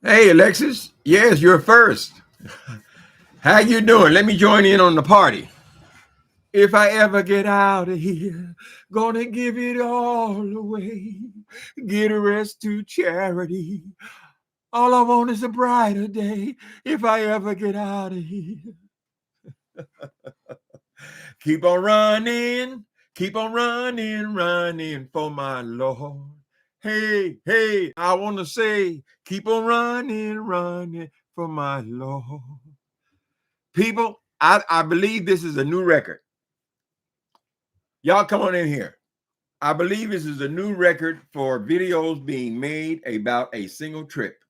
Hey, Alexis. Yes, you're first. How you doing? Let me join in on the party. If I ever get out of here, gonna give it all away. Get a rest to charity. All I want is a brighter day. If I ever get out of here, keep on running, keep on running, running for my Lord. Hey, hey, I want to say, keep on running, running for my Lord. People, I believe this is a new record. Y'all come on in here. I believe this is a new record for videos being made about a single trip.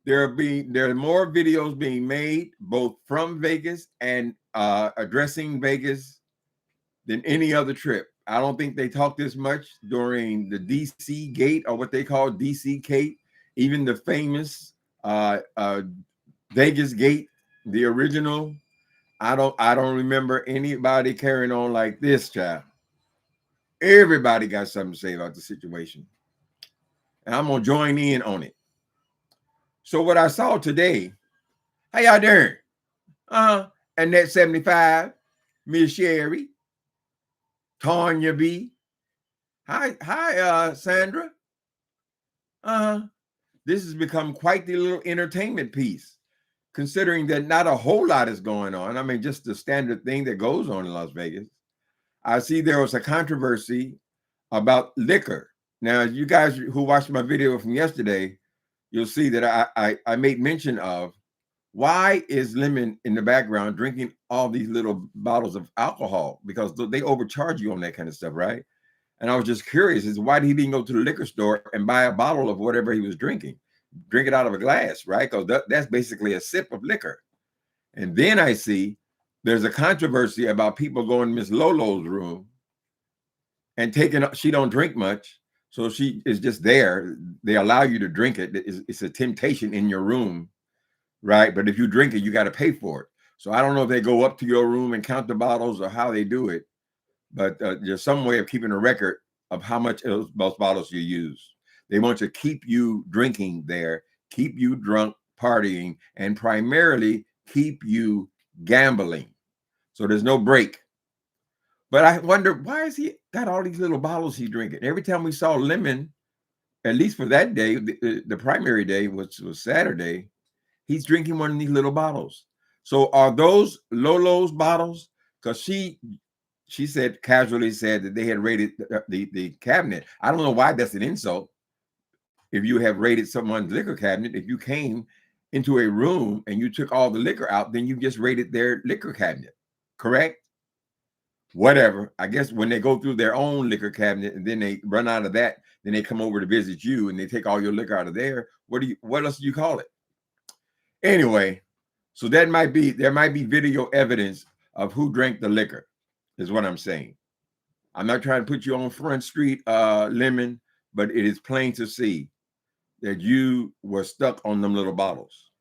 There are more videos being made both from Vegas and addressing Vegas than any other trip. I don't think they talked this much during the DC Gate or what they call DC Gate, even the famous Vegas Gate, the original. I don't remember anybody carrying on like this, child. Everybody got something to say about the situation. And I'm gonna join in on it. So what I saw today, how y'all doing? Annette 75, Miss Sherry, Tanya B. Hi, Sandra. Uh-huh. This has become quite the little entertainment piece, considering that not a whole lot is going on. I mean, just the standard thing that goes on in Las Vegas. I see there was a controversy about liquor. Now, you guys who watched my video from yesterday, you'll see that I made mention of why is Lemon in the background drinking all these little bottles of alcohol, because they overcharge you on that kind of stuff, right? And I was just curious as why he didn't go to the liquor store and buy a bottle of whatever he was drinking, drink it out of a glass, right? Because that's basically a sip of liquor. And then I see there's a controversy about people going to Miss Lolo's room and taking, she don't drink much, so she is just there. They allow you to drink it. It's a temptation in your room, right? But if you drink it, you got to pay for it. So I don't know if they go up to your room and count the bottles or how they do it, but there's some way of keeping a record of how much those bottles you use. They want to keep you drinking there, keep you drunk, partying, and primarily keep you gambling. So there's no break. But I wonder, why is he got all these little bottles he's drinking? Every time we saw Lemon, at least for that day, the primary day, which was Saturday, he's drinking one of these little bottles. So are those Lolo's bottles? Because she said, casually said, that they had raided the cabinet. I don't know why that's an insult. If you have raided someone's liquor cabinet, if you came into a room and you took all the liquor out, then you just raided their liquor cabinet, correct? Whatever. I guess when they go through their own liquor cabinet and then they run out of that, then they come over to visit you and they take all your liquor out of there. What else do you call it? Anyway, so there might be video evidence of who drank the liquor, is what I'm saying. I'm not trying to put you on Front Street, Lemon, but it is plain to see that you were stuck on them little bottles.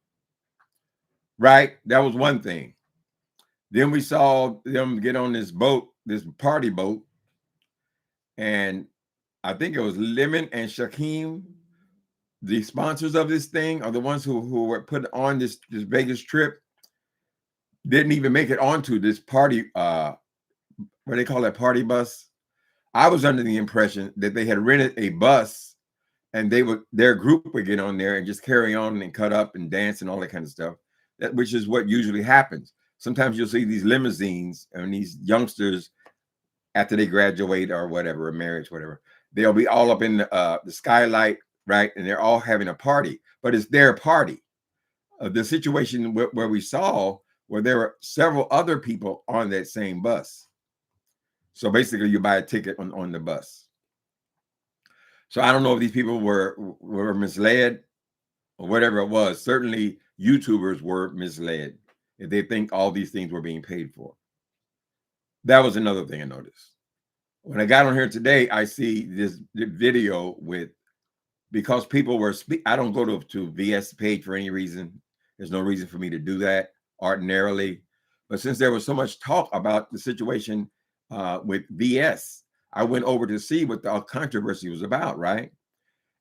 Right? That was one thing. Then we saw them get on this boat, this party boat, and I think it was Lemon and Shaquem, the sponsors of this thing, are the ones who were put on this Vegas trip, didn't even make it onto this party, what they call that, party bus. I was under the impression that they had rented a bus and their group would get on there and just carry on and cut up and dance and all that kind of stuff, which is what usually happens. Sometimes you'll see these limousines and these youngsters, after they graduate or whatever, or marriage, whatever, they'll be all up in the skylight, right? And they're all having a party, but it's their party. The situation where we saw where there were several other people on that same bus. So basically, you buy a ticket on the bus. So I don't know if these people were misled or whatever it was. Certainly, YouTubers were misled if they think all these things were being paid for. That was another thing I noticed. When I got on here today, I see this video with, because people were I don't go to VS page for any reason. There's no reason for me to do that ordinarily. But since there was so much talk about the situation with VS, I went over to see what the controversy was about, right?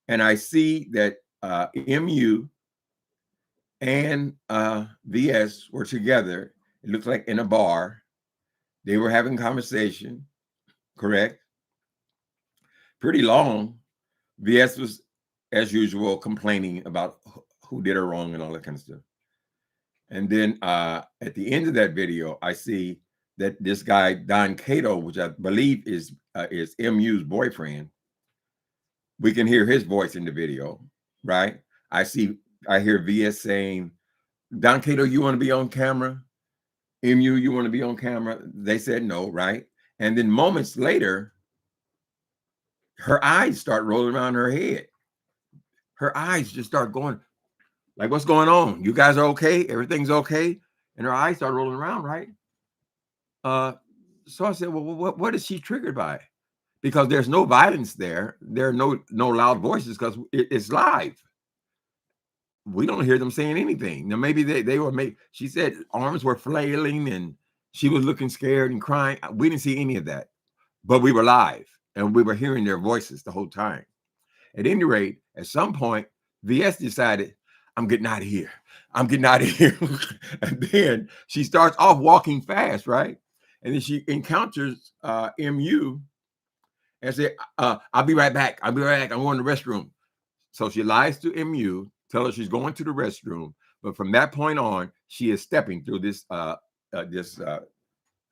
And I see that MU and VS were together. It looked like in a bar. They were having conversation, correct? Pretty long. VS was, as usual, complaining about who did her wrong and all that kind of stuff. And then at the end of that video, I see that this guy Don Cato, which I believe is MU's boyfriend, we can hear his voice in the video, right? I hear VS saying, "Don Cato, you want to be on camera? MU, you want to be on camera?" They said no, right? And then moments later, her eyes start rolling around her head. Her eyes just start going like, "What's going on? You guys are okay? Everything's okay?" And her eyes start rolling around, right? Uh, so I said, "Well, what is she triggered by?" Because there's no violence there. There are no loud voices because it's live. We don't hear them saying anything. Now maybe they were made. She said arms were flailing and she was looking scared and crying. We didn't see any of that, but we were live and we were hearing their voices the whole time. At any rate, at some point, VS decided, "I'm getting out of here. I'm getting out of here." And then she starts off walking fast, right? And then she encounters MU and said, "I'll be right back. I'll be right back. I'm going to the restroom." So she lies to MU, tell her she's going to the restroom. But from that point on, she is stepping through this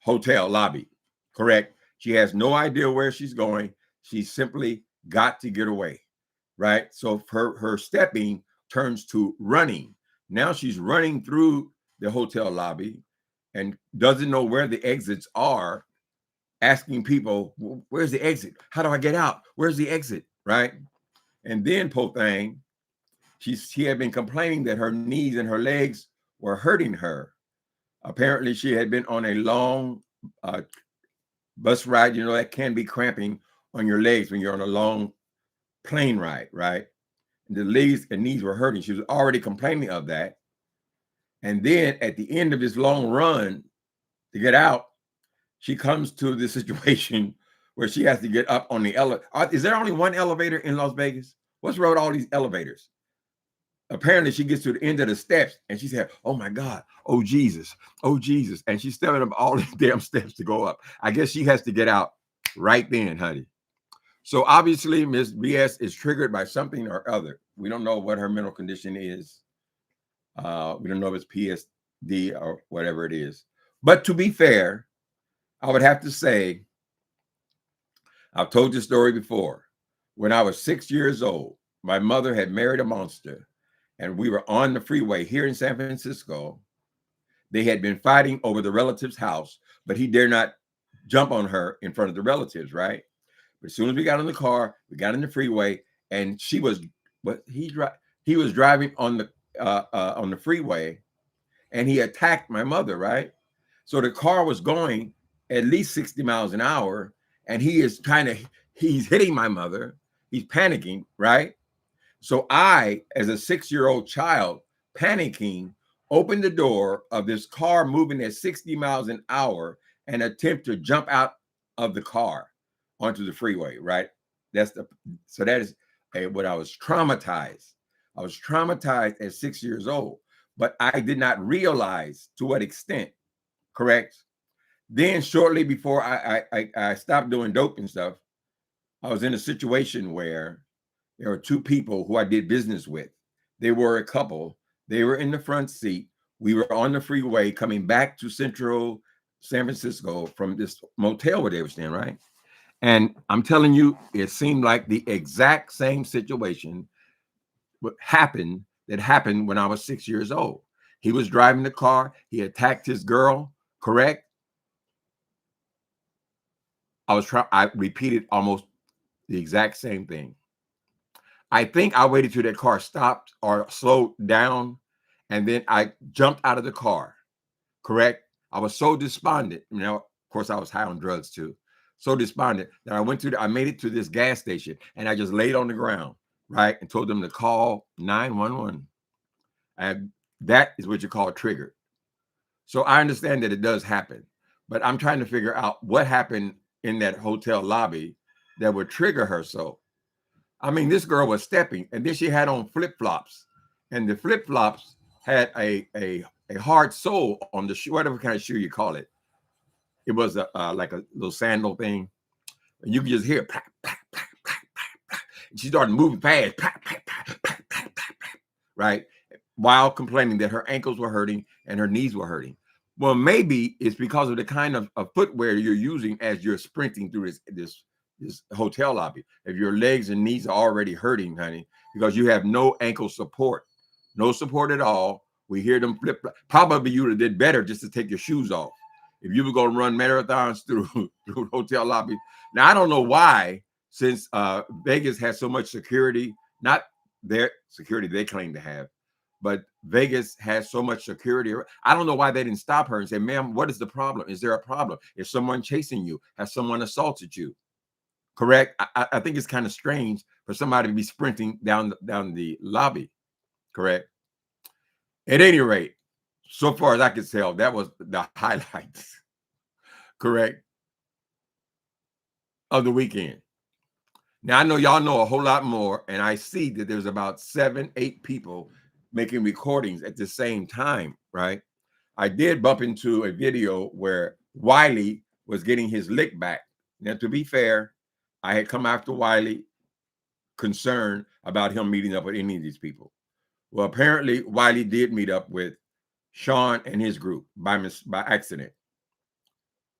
hotel lobby. Correct? She has no idea where she's going. She simply got to get away. Right? So her stepping turns to running. Now she's running through the hotel lobby and doesn't know where the exits are, asking people, "Where's the exit? How do I get out? Where's the exit?" Right? And then po thing, she had been complaining that her knees and her legs were hurting her. Apparently, she had been on a long bus ride. You know, that can be cramping on your legs when you're on a long plane ride, right? And the legs and knees were hurting. She was already complaining of that. And then at the end of this long run to get out, she comes to the situation where she has to get up on the elevator. Is there only one elevator in Las Vegas? What's wrong with all these elevators? Apparently, she gets to the end of the steps and she said, "Oh my God, oh Jesus, oh Jesus." And she's stepping up all these damn steps to go up. I guess she has to get out right then, honey. So obviously, Miss BS is triggered by something or other. We don't know what her mental condition is. We don't know if it's PSD or whatever it is. But to be fair, I would have to say, I've told this story before. When I was 6 years old, my mother had married a monster, and we were on the freeway here in San Francisco. They had been fighting over the relative's house, but he dare not jump on her in front of the relatives, right? But as soon as we got in the car, we got in the freeway, and she was, but he was driving on the freeway, and he attacked my mother, right? So the car was going at least 60 miles an hour, and he's hitting my mother. He's panicking, right? So I, as a 6-year-old child, panicking, opened the door of this car moving at 60 miles an hour and attempt to jump out of the car onto the freeway, right? So that is what I was traumatized. I was traumatized at 6 years old, but I did not realize to what extent, correct? Then shortly before I stopped doing dope and stuff, I was in a situation where there were two people who I did business with. They were a couple. They were in the front seat. We were on the freeway coming back to central San Francisco from this motel where they were staying, right? And I'm telling you, it seemed like the exact same situation happened when I was 6 years old. He was driving the car. He attacked his girl, correct? I repeated almost the exact same thing. I think I waited till that car stopped or slowed down, and then I jumped out of the car, correct? I was so despondent. You know, of course, I was high on drugs too. So despondent that I made it to this gas station and I just laid on the ground, right? And told them to call 911. And that is what you call triggered. So I understand that it does happen, but I'm trying to figure out what happened in that hotel lobby that would trigger her so. I mean, this girl was stepping, and then she had on flip-flops, and the flip-flops had a hard sole on the shoe, whatever kind of shoe you call it. It was a like a little sandal thing, and you could just hear plap, plap, plap, plap, plap, plap. And she started moving fast, plap, plap, plap, plap, plap, plap, plap, right? While complaining that her ankles were hurting and her knees were hurting. Well, maybe it's because of the kind of footwear you're using as you're sprinting through this hotel lobby. If your legs and knees are already hurting, honey, because you have no ankle support, no support at all. We hear them flip. Probably you would have did better just to take your shoes off. If you were going to run marathons through through hotel lobby. Now I don't know why, since Vegas has so much security, not their security they claim to have, but Vegas has so much security. I don't know why they didn't stop her and say, ma'am, what is the problem? Is there a problem? Is someone chasing you? Has someone assaulted you? Correct. I think it's kind of strange for somebody to be sprinting down the lobby. Correct. At any rate, so far as I can tell, that was the highlights. Correct. Of the weekend. Now I know y'all know a whole lot more, and I see that there's about 7, 8 people making recordings at the same time, right? I did bump into a video where Wiley was getting his lick back. Now, to be fair, I had come after Wiley concerned about him meeting up with any of these people. Well, apparently Wiley did meet up with Sean and his group by accident,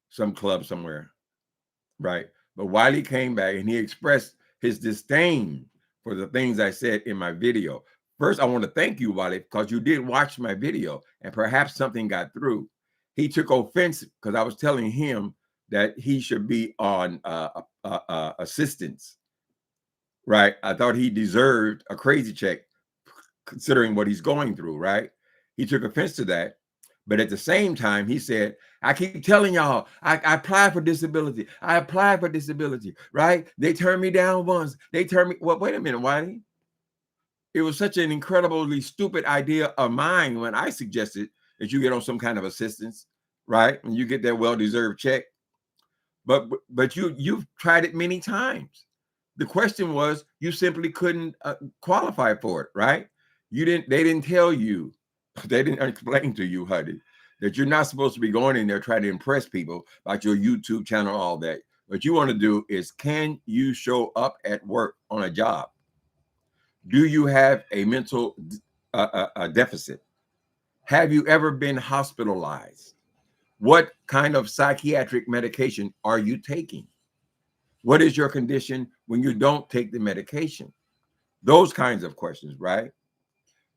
some club somewhere, right? But Wiley came back and he expressed his disdain for the things I said in my video. First, I want to thank you, Wiley, because you did watch my video and perhaps something got through. He took offense because I was telling him that he should be on assistance, right? I thought he deserved a crazy check considering what he's going through, right? He took offense to that. But at the same time, he said, I keep telling y'all, I applied for disability. I applied for disability, right? They turned me down once. They turned me, well, wait a minute, Wiley. It was such an incredibly stupid idea of mine when I suggested that you get on some kind of assistance, right? And you get that well-deserved check. But you've tried it many times. The question was, you simply couldn't qualify for it, right? They didn't tell you, they didn't explain to you, honey, that you're not supposed to be going in there trying to impress people about your YouTube channel, all that. What you want to do is, can you show up at work on a job? Do you have a mental deficit? Have you ever been hospitalized? What kind of psychiatric medication are you taking? What is your condition when you don't take the medication? Those kinds of questions, right?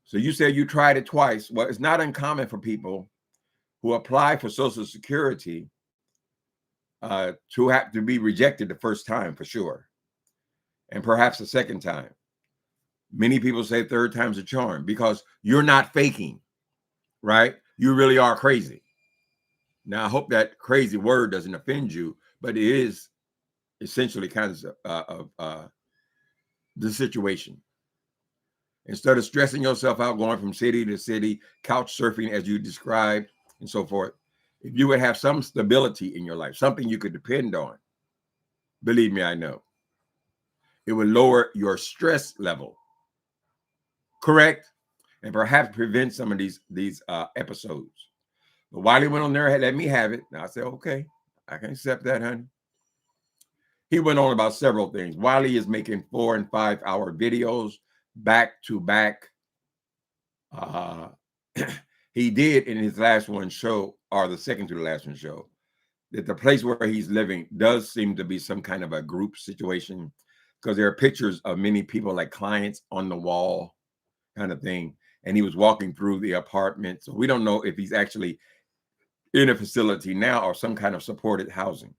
So you said you tried it twice. Well, it's not uncommon for people who apply for Social Security to have to be rejected the first time, for sure, and perhaps the second time. Many people say third time's a charm because you're not faking, right? You really are crazy. Now, I hope that crazy word doesn't offend you, but it is essentially kind of the situation. Instead of stressing yourself out, going from city to city, couch surfing as you described, and so forth, if you would have some stability in your life, something you could depend on, believe me, I know, it would lower your stress level, correct? And perhaps prevent some of these episodes. But Wiley went on there and let me have it. Now I said, okay, I can accept that, honey. He went on about several things. Wiley is making 4 and 5 hour videos back to back. He did in his last one show, or the second to the last one show, that the place where he's living does seem to be some kind of a group situation, because there are pictures of many people, like clients on the wall kind of thing. And he was walking through the apartment. So we don't know if he's actually in a facility now or some kind of supported housing.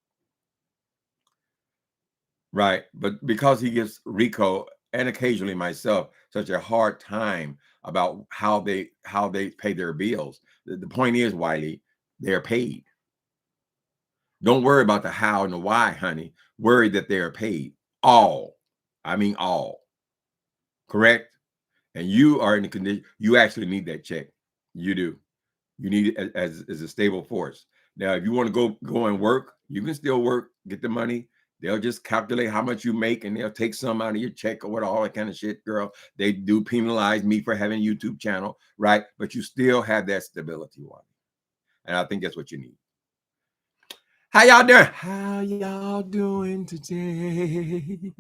Right. But because he gives Rico and occasionally myself such a hard time about how they pay their bills, the point is, Wiley, they're paid. Don't worry about the how and the why, honey. Worry that they are paid. All. I mean all. Correct? And you are in the condition, you actually need that check. You do. You need it as a stable force. Now, if you want to go and work, you can still work, get the money, They'll just calculate how much you make and they'll take some out of your check or what, all that kind of shit, girl. They do penalize me for having a YouTube channel, right? But you still have that stability, one. And I think that's what you need. How y'all doing? How y'all doing today?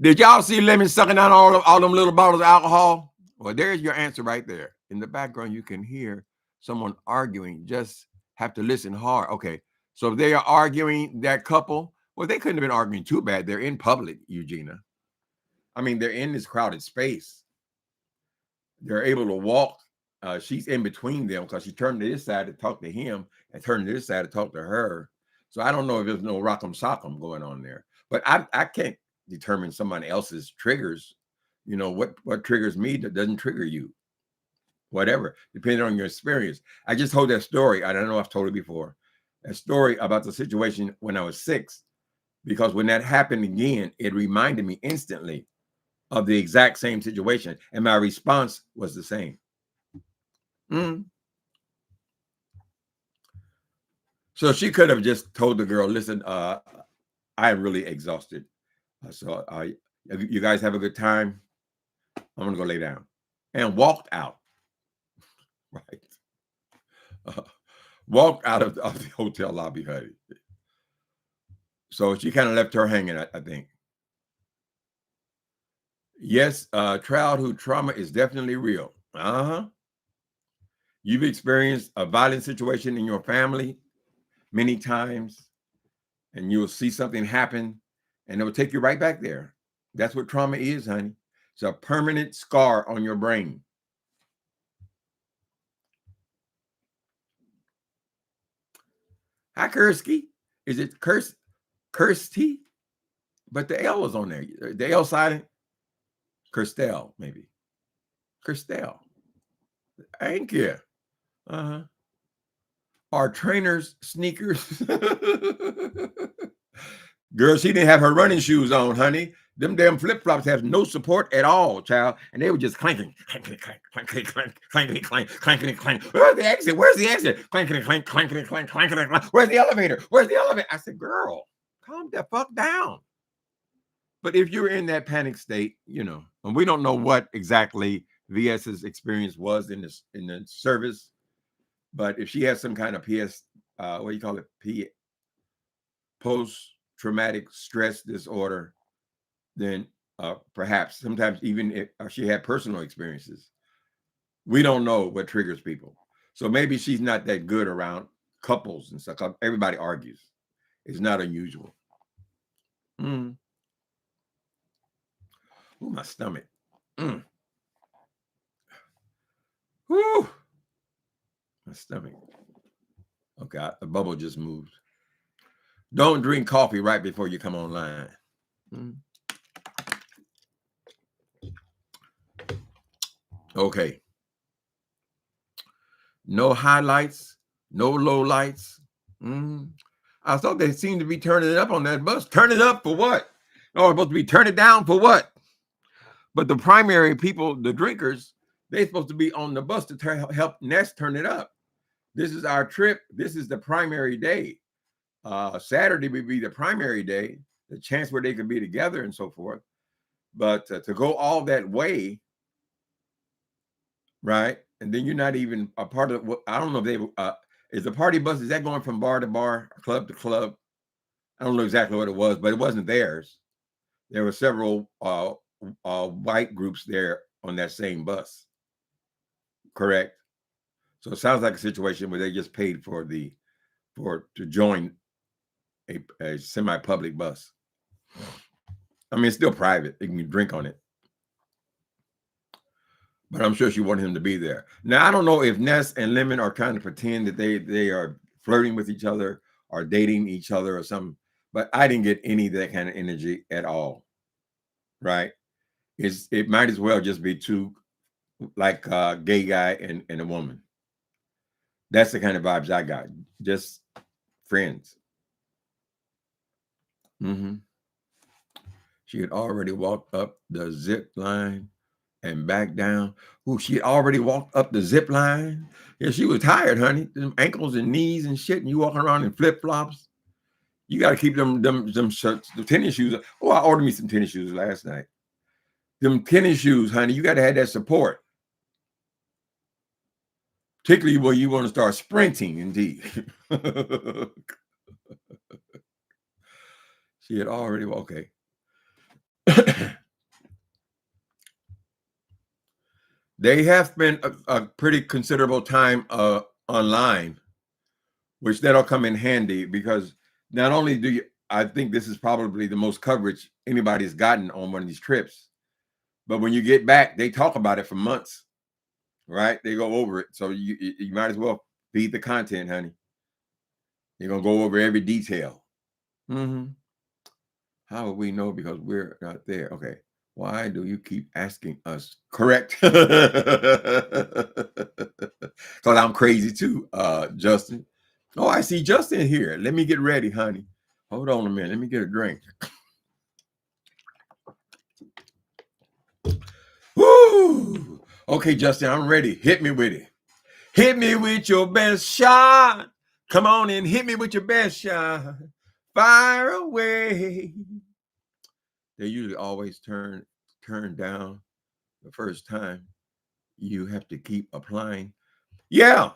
Did y'all see Lemon sucking down all them little bottles of alcohol? Well, there's your answer right there. In the background, you can hear someone arguing. Just have to listen hard. Okay, so if they are arguing, that couple, well, they couldn't have been arguing too bad. They're in public, Eugenia. I mean, they're in this crowded space. They're able to walk. She's in between them because she turned to this side to talk to him and turned to this side to talk to her. So I don't know if there's no rock'em sock'em going on there. But I can't determine somebody else's triggers. You know, what triggers me that doesn't trigger you. Whatever, depending on your experience. I just told that story. I don't know if I've told it before. A story about the situation when I was 6, because when that happened again, it reminded me instantly of the exact same situation, and my response was the same. So she could have just told the girl, listen, I'm really exhausted. So you guys have a good time. I'm gonna go lay down, and walked out. Right. Walked out of the hotel lobby, honey. So she kind of left her hanging, I think. Yes, childhood trauma is definitely real. You've experienced a violent situation in your family many times, and you'll see something happen, and it will take you right back there. That's what trauma is, honey. It's a permanent scar on your brain. Hi, Kursky. Is it Kirsty? But the L is on there. The L silent. Kirstel, maybe. Kirstel. Thank you. Are trainers sneakers? Girl, she didn't have her running shoes on, honey. Them damn flip-flops have no support at all, child. And they were just clanking, clanking, clank, clanking, clank, clanking, clank, clanking, clank. Where's the exit? Where's the exit? Clanking, clank, clanking, clank, clanking, clank. Where's the elevator? Where's the elevator? I said, girl, calm the fuck down. But if you're in that panic state, you know, and we don't know what exactly VS's experience was in the service, but if she has some kind of what do you call it? Post-traumatic stress disorder, then perhaps sometimes even if she had personal experiences, we don't know what triggers people. So maybe she's not that good around couples and stuff. Everybody argues. It's not unusual. Ooh, my stomach. Whew. My stomach. Okay, the bubble just moved. Don't drink coffee right before you come online. Okay. No highlights, no lowlights. I thought they seemed to be turning it up on that bus. Turn it up for what? Oh, supposed to be turn it down for what? But the primary people, the drinkers, they're supposed to be on the bus to help Nest turn it up. This is our trip. This is the primary day. Saturday would be the primary day, the chance where they could be together and so forth. But to go all that way, right? And then you're not even a part of what, I don't know if they is the party bus, is that going from bar to bar, club to club? I don't know exactly what it was, but it wasn't theirs. There were several white groups there on that same bus. Correct. So it sounds like a situation where they just paid to join a semi-public bus. I mean, it's still private. They can drink on it. But I'm sure she wanted him to be there. Now, I don't know if Ness and Lemon are trying to pretend that they are flirting with each other or dating each other or something, but I didn't get any of that kind of energy at all, right? It might as well just be two, like a gay guy and a woman. That's the kind of vibes I got, just friends. She had already walked up the zip line and back down. Ooh, she had already walked up the zip line. Yeah, she was tired, honey. Them ankles and knees and shit, and you walking around in flip-flops. You got to keep them shirts, the tennis shoes. Oh, I ordered me some tennis shoes last night. Them tennis shoes, honey, you got to have that support. Particularly when you want to start sprinting, indeed. She had already, okay. They have spent a pretty considerable time online, which that'll come in handy because not only do you, I think this is probably the most coverage anybody's gotten on one of these trips, but when you get back, they talk about it for months, right? They go over it. So you might as well feed the content, honey. You're going to go over every detail. Mm-hmm. How would we know? Because we're not there. Okay. Why do you keep asking us? Correct. Because I'm crazy too, Justin. Oh, I see Justin here. Let me get ready, honey. Hold on a minute. Let me get a drink. Woo! Okay, Justin, I'm ready. Hit me with it. Hit me with your best shot. Come on and hit me with your best shot. Fire away. They usually always turn down the first time. You have to keep applying. Yeah,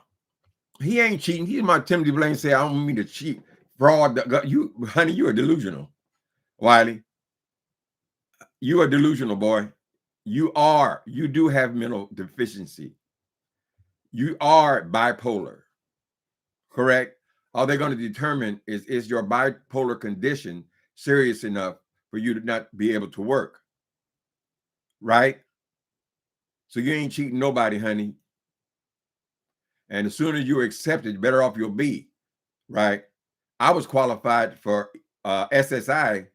he ain't cheating. He's my Timothy Blaine say, I don't mean to cheat. Fraud. You, honey, you are delusional. Wiley, you are delusional, boy. You are. You do have mental deficiency. You are bipolar. Correct? All they're going to determine is your bipolar condition serious enough for you to not be able to work. Right? So you ain't cheating nobody, honey. And as soon as you're accepted, the better off you'll be. Right? I was qualified for SSI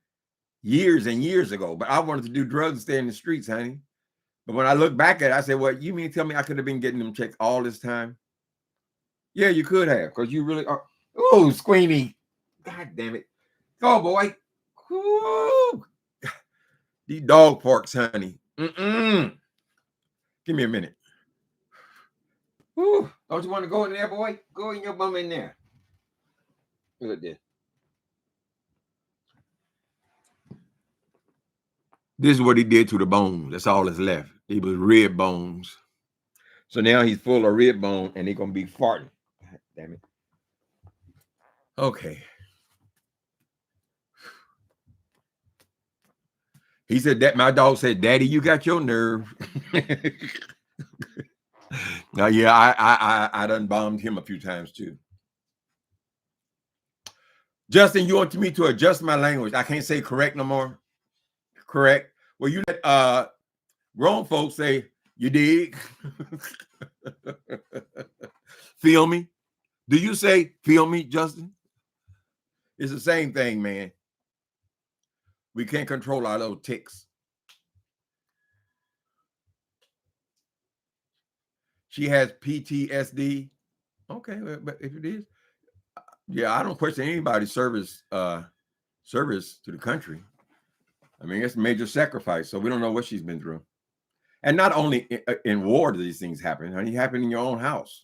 years and years ago, but I wanted to do drugs and stay in the streets, honey. But when I look back at it, I said, well, you mean tell me I could have been getting them checks all this time? Yeah, you could have, because you really are. Oh, Squeamy. God damn it. Go, boy. Woo. These dog parks, honey. Mm-mm. Give me a minute. Woo. Don't you want to go in there, boy? Go in your bum in there. Look at this. This is what he did to the bones. That's all that's left. It was rib bones. So now he's full of rib bone and they're going to be farting. God damn it. Okay. He said that my dog said, Daddy, you got your nerve. Now, yeah, I done bombed him a few times too. Justin, you want me to adjust my language? I can't say correct no more. Correct. Well, you let grown folks say, you dig? Feel me? Do you say feel me, Justin? It's the same thing, man. We can't control our little ticks. She has PTSD. Okay, but if it is, yeah, I don't question anybody's service to the country. I mean, it's a major sacrifice. So we don't know what she's been through. And not only in war do these things happen, honey, happen in your own house.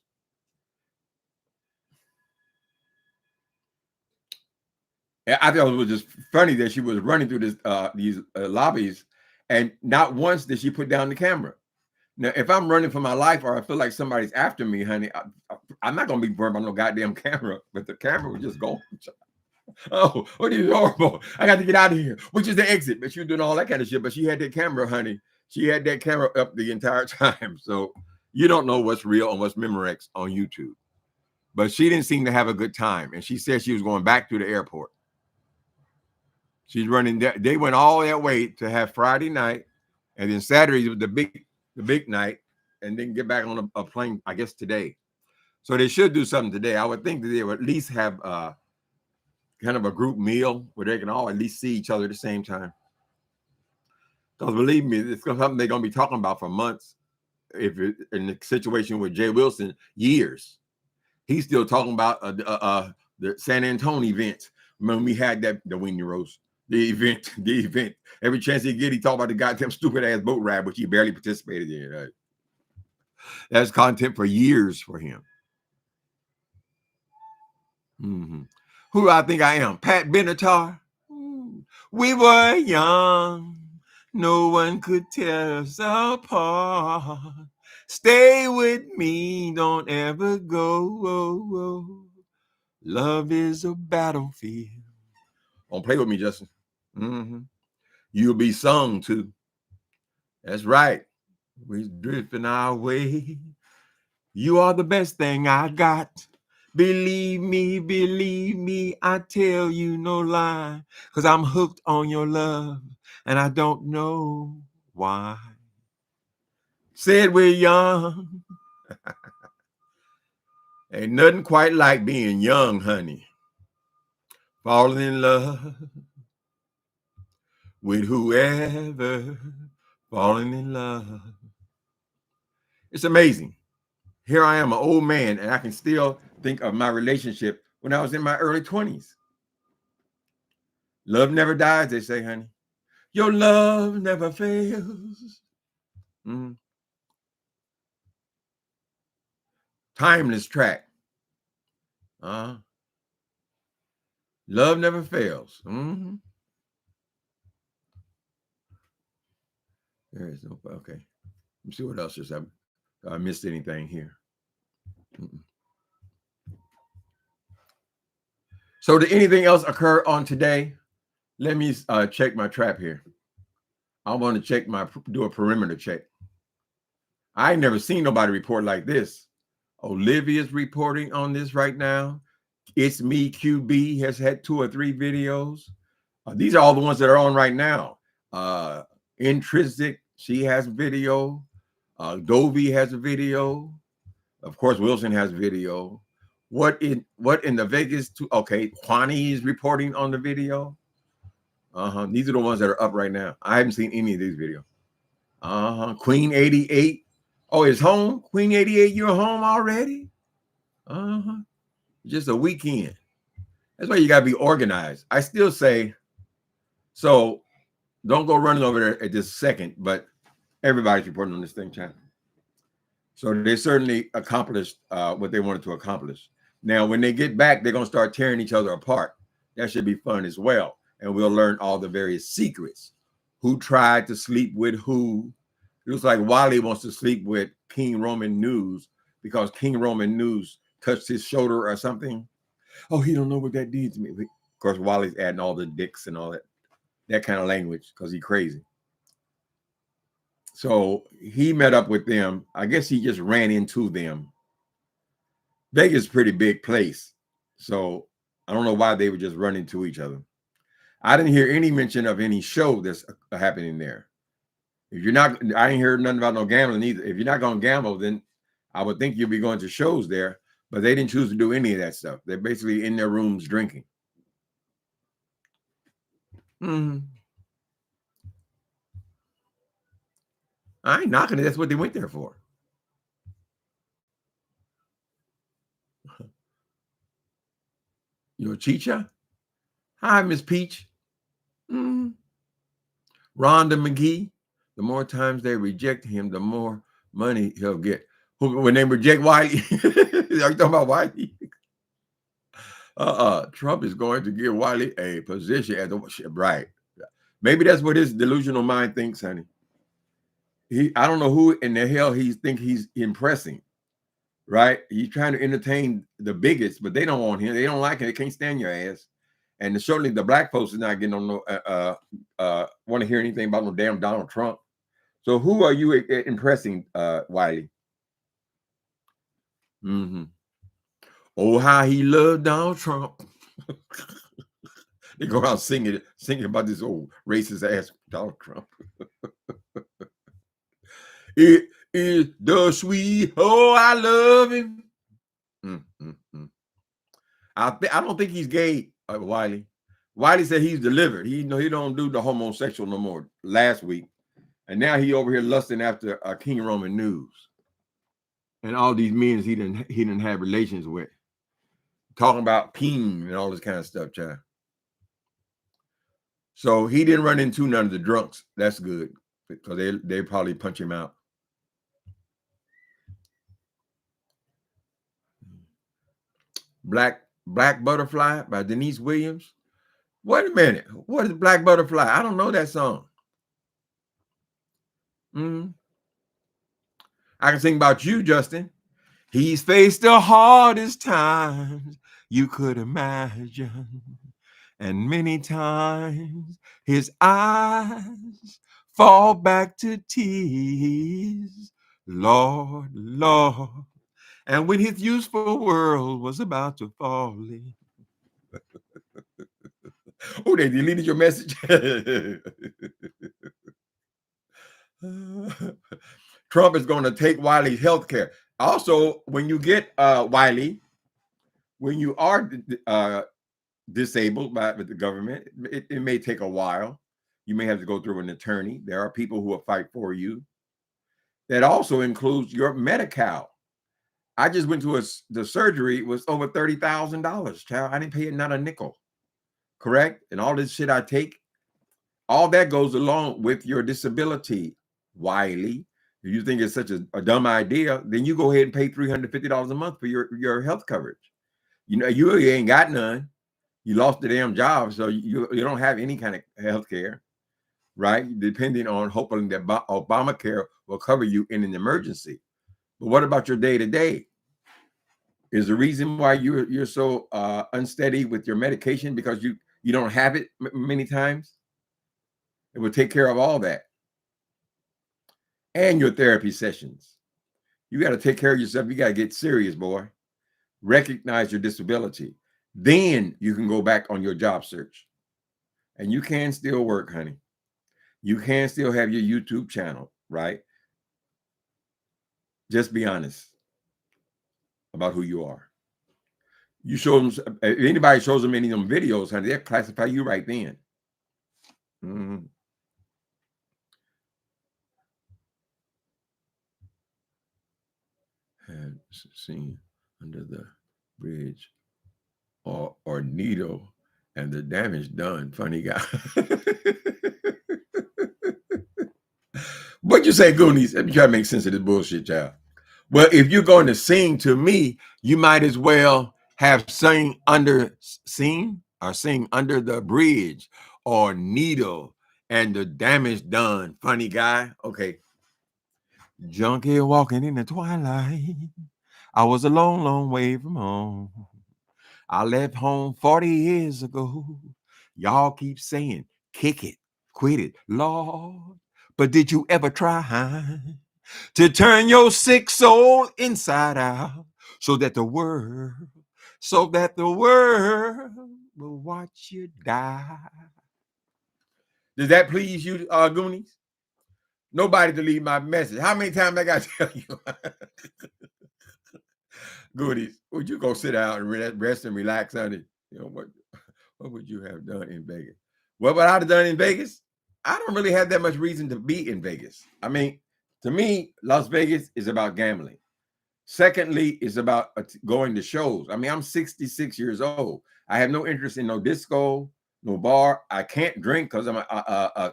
I thought it was just funny that she was running through these lobbies, and not once did she put down the camera. Now, if I'm running for my life or I feel like somebody's after me, honey, I'm not gonna be burned by no goddamn camera. But the camera was just going. Oh, what is horrible? I got to get out of here. Which is the exit? But she was doing all that kind of shit. But she had that camera, honey. She had that camera up the entire time. So you don't know what's real and what's Memorex on YouTube. But she didn't seem to have a good time, and she said she was going back to the airport. She's running. They went all that way to have Friday night, and then Saturday was the big night, and then get back on a plane. I guess today. So they should do something today. I would think that they would at least have kind of a group meal where they can all at least see each other at the same time. Because believe me, it's something they're going to be talking about for months. If it, in the situation with Jay Wilson, years, he's still talking about the San Antonio event. When we had the Whitney Roast, the event. Every chance he get, he talk about the goddamn stupid ass boat ride, which he barely participated in. Right? That's content for years for him. Mm-hmm. Who do I think I am? Pat Benatar? We were young. No one could tear us apart. Stay with me. Don't ever go. Love is a battlefield. Don't play with me, Justin. You'll be sung to. That's right. We're drifting our way. You are the best thing I got. Believe me, I tell you no lie. 'Cause I'm hooked on your love, and I don't know why. Said we're young. Ain't nothing quite like being young, honey. Falling in love with whoever. Falling in love. It's amazing. Here I am, an old man, and I can still think of my relationship when I was in my early 20s. Love never dies, they say, honey. Your love never fails. Timeless track. Love never fails. There is no, okay. Let me see what else is up. I missed anything here. So did anything else occur on today? Let me check my trap here. I want to check do a perimeter check. I ain't never seen nobody report like this. Olivia's reporting on this right now. It's Me QB has had 2 or 3 videos. These are all the ones that are on right now. Intrinsic, she has video. Dovey has a video. Of course, Wilson has video. What in the Vegas? Okay, Kwani is reporting on the video. These are the ones that are up right now. I haven't seen any of these videos. Queen 88. Oh, it's home. Queen 88, you're home already? Just a weekend. That's why you gotta be organized. I still say, so don't go running over there at this second, but everybody's reporting on this thing, chat. So they certainly accomplished what they wanted to accomplish. Now, when they get back, they're gonna start tearing each other apart. That should be fun as well. And we'll learn all the various secrets. Who tried to sleep with who? It looks like Wiley wants to sleep with King Roman News because King Roman News touched his shoulder or something. Oh, he don't know what that did to me. Of course, Wiley's adding all the dicks and all that kind of language because he's crazy. So he met up with them. I guess he just ran into them. Vegas is a pretty big place. So I don't know why they would just run into each other. I didn't hear any mention of any show that's happening there. If you're not, I ain't heard nothing about no gambling either. If you're not going to gamble, then I would think you'll be going to shows there, but they didn't choose to do any of that stuff. They're basically in their rooms drinking. I ain't knocking it. That's what they went there for. You're a Chicha? Hi, Miss Peach. Rhonda McGee. The more times they reject him, the more money he'll get. When they reject Wiley, are you talking about Wiley? Trump is going to give Wiley a position at the right. Maybe that's what his delusional mind thinks, honey. I don't know who in the hell he thinks he's impressing, right? He's trying to entertain the bigots, but they don't want him. They don't like him. They can't stand your ass. And certainly the black folks is not getting on no want to hear anything about no damn Donald Trump. So who are you impressing, Wiley? Oh, how he loved Donald Trump. They go around singing about this old racist ass Donald Trump. It is the sweet, oh, I love him. I don't think he's gay, Wiley. Wiley said he's delivered. He don't do the homosexual no more last week. And now he over here lusting after King Roman News. And all these men he didn't have relations with. Talking about peen and all this kind of stuff, child. So he didn't run into none of the drunks. That's good. Because they probably punch him out. Black Black Butterfly by Denise Williams. Wait a minute. What is Black Butterfly? I don't know that song. Mm. I can sing about you, Justin. He's faced the hardest times you could imagine. And many times his eyes fall back to tears. Lord, Lord. And when his useful world was about to fall in. Oh, they deleted your message. Trump is going to take Wiley's health care. Also, when you get Wiley, when you are disabled by the government, it may take a while. You may have to go through an attorney. There are people who will fight for you. That also includes your Medi-Cal. I just went to the surgery. It was over $30,000, child. I didn't pay it not a nickel. Correct? And all this shit I take, all that goes along with your disability, Wiley. If you think it's such a dumb idea, then you go ahead and pay $350 a month for your health coverage. You know, you ain't got none. You lost the damn job, so you don't have any kind of health care, right? Depending on hoping that Obamacare will cover you in an emergency. But what about your day-to-day? Is the reason why you're so unsteady with your medication because you don't have it many times? It will take care of all that. And your therapy sessions. You got to take care of yourself. You got to get serious, boy. Recognize your disability. Then you can go back on your job search. And you can still work, honey. You can still have your YouTube channel, right? Just be honest about who you are. You show them, if anybody shows them any of them videos, honey, they'll classify you right then. Mm-hmm. Had seen under the bridge or needle and the damage done. Funny guy. What you say, Goonies? Let me try to make sense of this bullshit, child. Well, if you're going to sing to me, you might as well have sing under the bridge or needle and the damage done. Funny guy. Okay. Junkie walking in the twilight. I was a long, long way from home. I left home 40 years ago. Y'all keep saying, kick it, quit it, Lord. But did you ever try to turn your sick soul inside out so that the world will watch you die? Does that please you, Goonies? Nobody delete my message. How many times I got to tell you? Goonies, would you go sit down and rest and relax, honey? You know, what would you have done in Vegas? What would I have done in Vegas? I don't really have that much reason to be in Vegas. I mean, to me, Las Vegas is about gambling. Secondly, it's about going to shows. I mean, I'm 66 years old. I have no interest in no disco, no bar. I can't drink because I'm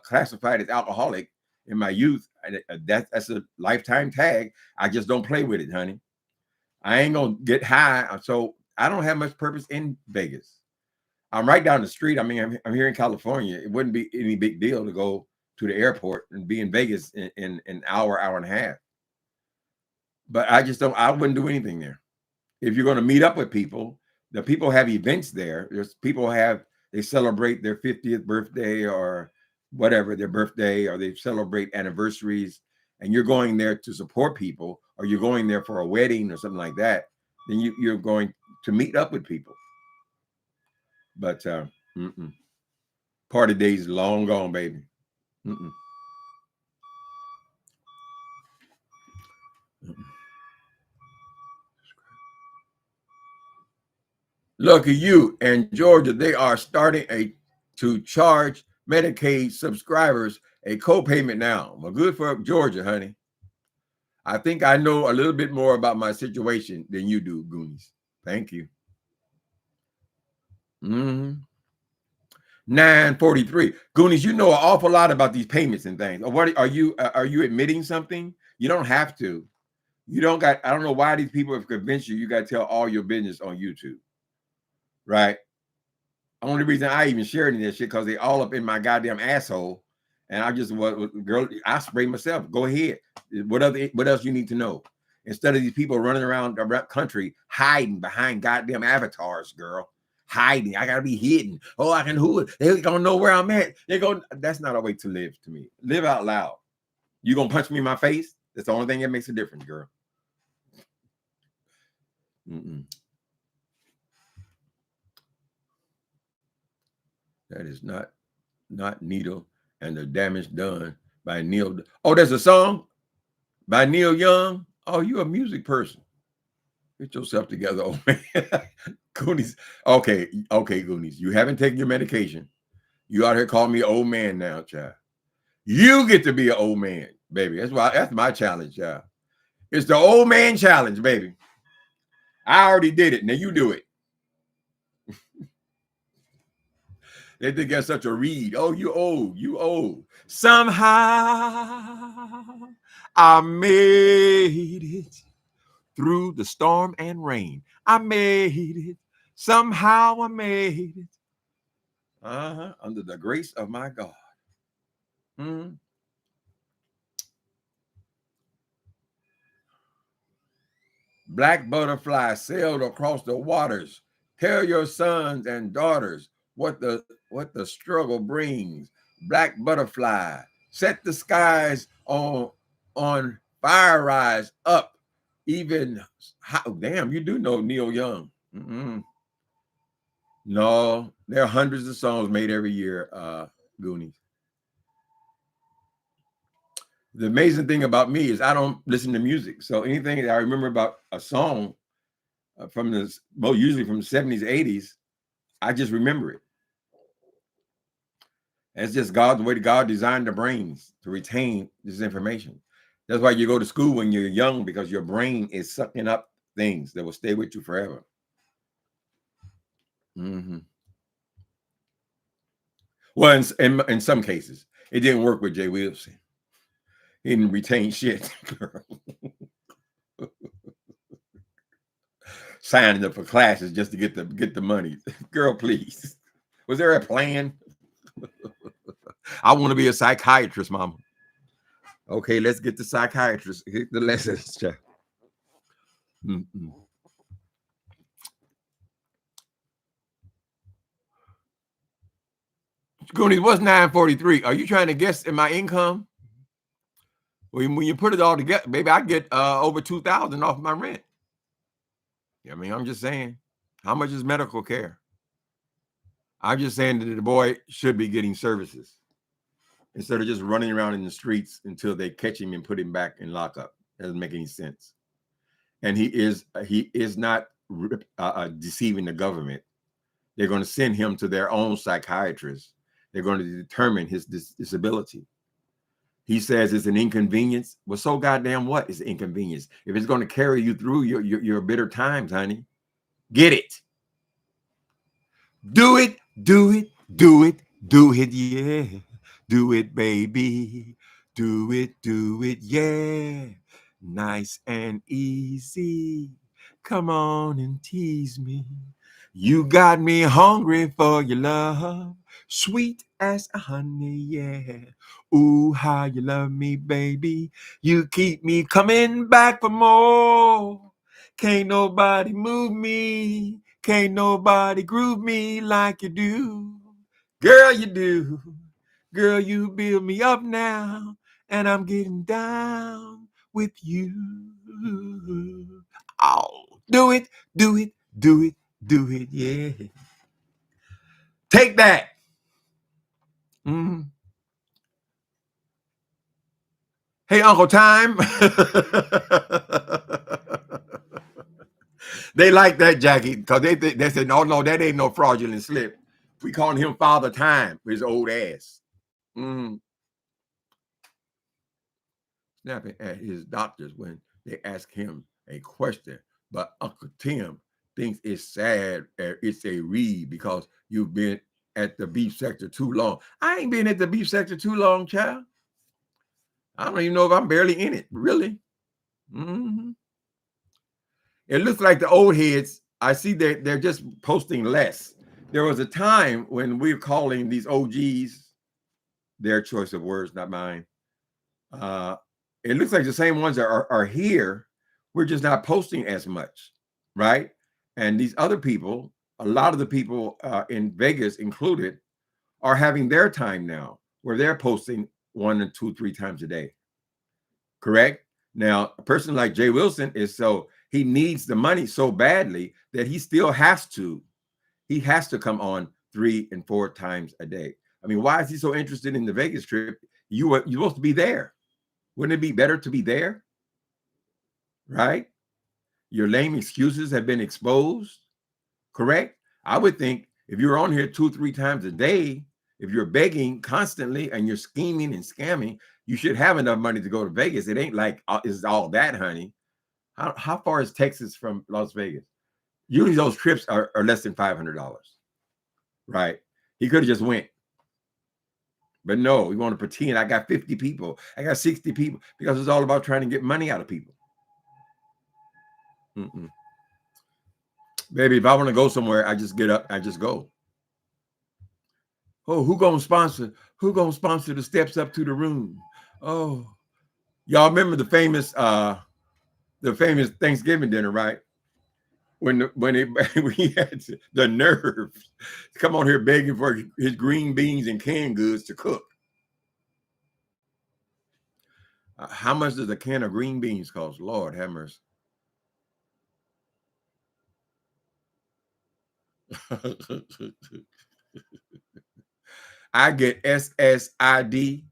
classified as alcoholic in my youth. That's a lifetime tag. I just don't play with it, honey. I ain't gonna get high, so I don't have much purpose in Vegas. I'm right down the street. I mean, I'm here in California. It wouldn't be any big deal to go to the airport and be in Vegas in an hour and a half. But I wouldn't do anything there. If you're going to meet up with people, the people have events there. They celebrate their 50th birthday or whatever, their birthday, or they celebrate anniversaries, and you're going there to support people, or you're going there for a wedding or something like that, then you're going to meet up with people. But party days long gone, baby. Mm-mm. Look at you and Georgia. They are starting to charge Medicaid subscribers a co-payment now. Well, good for Georgia, honey. I think I know a little bit more about my situation than you do, Goonies. Thank you. 943. Goonies, you know an awful lot about these payments and things. What are you admitting something? You don't have to. I don't know why these people have convinced you got to tell all your business on YouTube. right? Only reason I even share any of that shit because they all up in my goddamn asshole. And I just girl, I spray myself. Go ahead. What else you need to know? Instead of these people running around the country hiding behind goddamn avatars, girl. Hiding. I gotta be hidden. Oh, I can who they gonna know where I'm at. They go, that's not a way to live to me. Live out loud. You gonna punch me in my face? That's the only thing that makes a difference, girl. Mm-mm. That is not Needle and the Damage Done by Neil. Oh, there's a song by Neil Young. Oh, you a music person. Get yourself together, old man. Goonies. Okay, Goonies. You haven't taken your medication. You out here calling me old man now, child. You get to be an old man, baby. That's my challenge, child. It's the old man challenge, baby. I already did it. Now you do it. They think that's such a read. Oh, you old. You old. Somehow I made it through the storm and rain. I made it. Somehow I made it. Under the grace of my God. Hmm. Black butterfly sailed across the waters. Tell your sons and daughters what the struggle brings. Black butterfly set the skies on fire, rise up. Even damn, you do know Neil Young. Mm-mm. No, there are hundreds of songs made every year, Goonies. The amazing thing about me is I don't listen to music. So anything that I remember about a song from usually from the 70s, 80s, I just remember it. And it's just the way God designed the brains to retain this information. That's why you go to school when you're young, because your brain is sucking up things that will stay with you forever. Mm-hmm. Well, in some cases, it didn't work with Jay Wilson. He didn't retain shit. Signing up for classes just to get the money. Girl, please. Was there a plan? I want to be a psychiatrist, mama. Okay, let's get the psychiatrist. Hit the lessons. Mm-mm. Goonies, what's 943? Are you trying to guess in my income? When you put it all together, baby, I get over 2,000 off my rent. I mean, I'm just saying, how much is medical care? I'm just saying that the boy should be getting services instead of just running around in the streets until they catch him and put him back in lockup. Doesn't make any sense. And he is not deceiving the government. They're going to send him to their own psychiatrist. They're going to determine his disability. He says it's an inconvenience. Well, so goddamn what is inconvenience? If it's going to carry you through your bitter times, honey, get it. Do it, do it, do it, do it, yeah. Do it, baby. Do it, yeah. Nice and easy. Come on and tease me. You got me hungry for your love. Sweet as a honey, yeah. Ooh, how you love me, baby. You keep me coming back for more. Can't nobody move me. Can't nobody groove me like you do. Girl, you do. Girl, you build me up now, and I'm getting down with you. Oh, do it, do it, do it, do it, yeah. Take that. Mm. Hey, Uncle Time. They like that, Jackie, because they said, no, that ain't no fraudulent slip. We calling him Father Time for his old ass. Mm. Snapping at his doctors when they ask him a question. But Uncle Tim thinks it's sad, it's a read because you've been at the beef sector too long. I ain't been at the beef sector too long, child. I don't even know if I'm barely in it, really. Mm-hmm. It looks like the old heads I see that they're just posting less. There was a time when we were calling these OGs, their choice of words, not mine. Uh, it looks like the same ones that are here. We're just not posting as much, right? And these other people, a lot of the people in Vegas included, are having their time now where they're posting 1 and 2, 3 times a day. Correct? Now, a person like Jay Wilson is so he needs the money so badly that he still has to. He has to come on 3 and 4 times a day. I mean, why is he so interested in the Vegas trip? You're supposed to be there. Wouldn't it be better to be there? Right? Your lame excuses have been exposed. Correct? I would think if you're on here 2, 3 times a day, if you're begging constantly and you're scheming and scamming, you should have enough money to go to Vegas. It ain't like it's all that, honey. How far is Texas from Las Vegas? Usually those trips are less than $500, right? He could have just went. But no, we want to pretend I got 50 people. I got 60 people because it's all about trying to get money out of people. Baby, if I want to go somewhere, I just get up, I just go. Oh, who gonna sponsor? Who gonna sponsor the steps up to the room? Oh, y'all remember the famous Thanksgiving dinner, right? When he had the nerve to come on here begging for his green beans and canned goods to cook. How much does a can of green beans cost? Lord have mercy. I get SSID.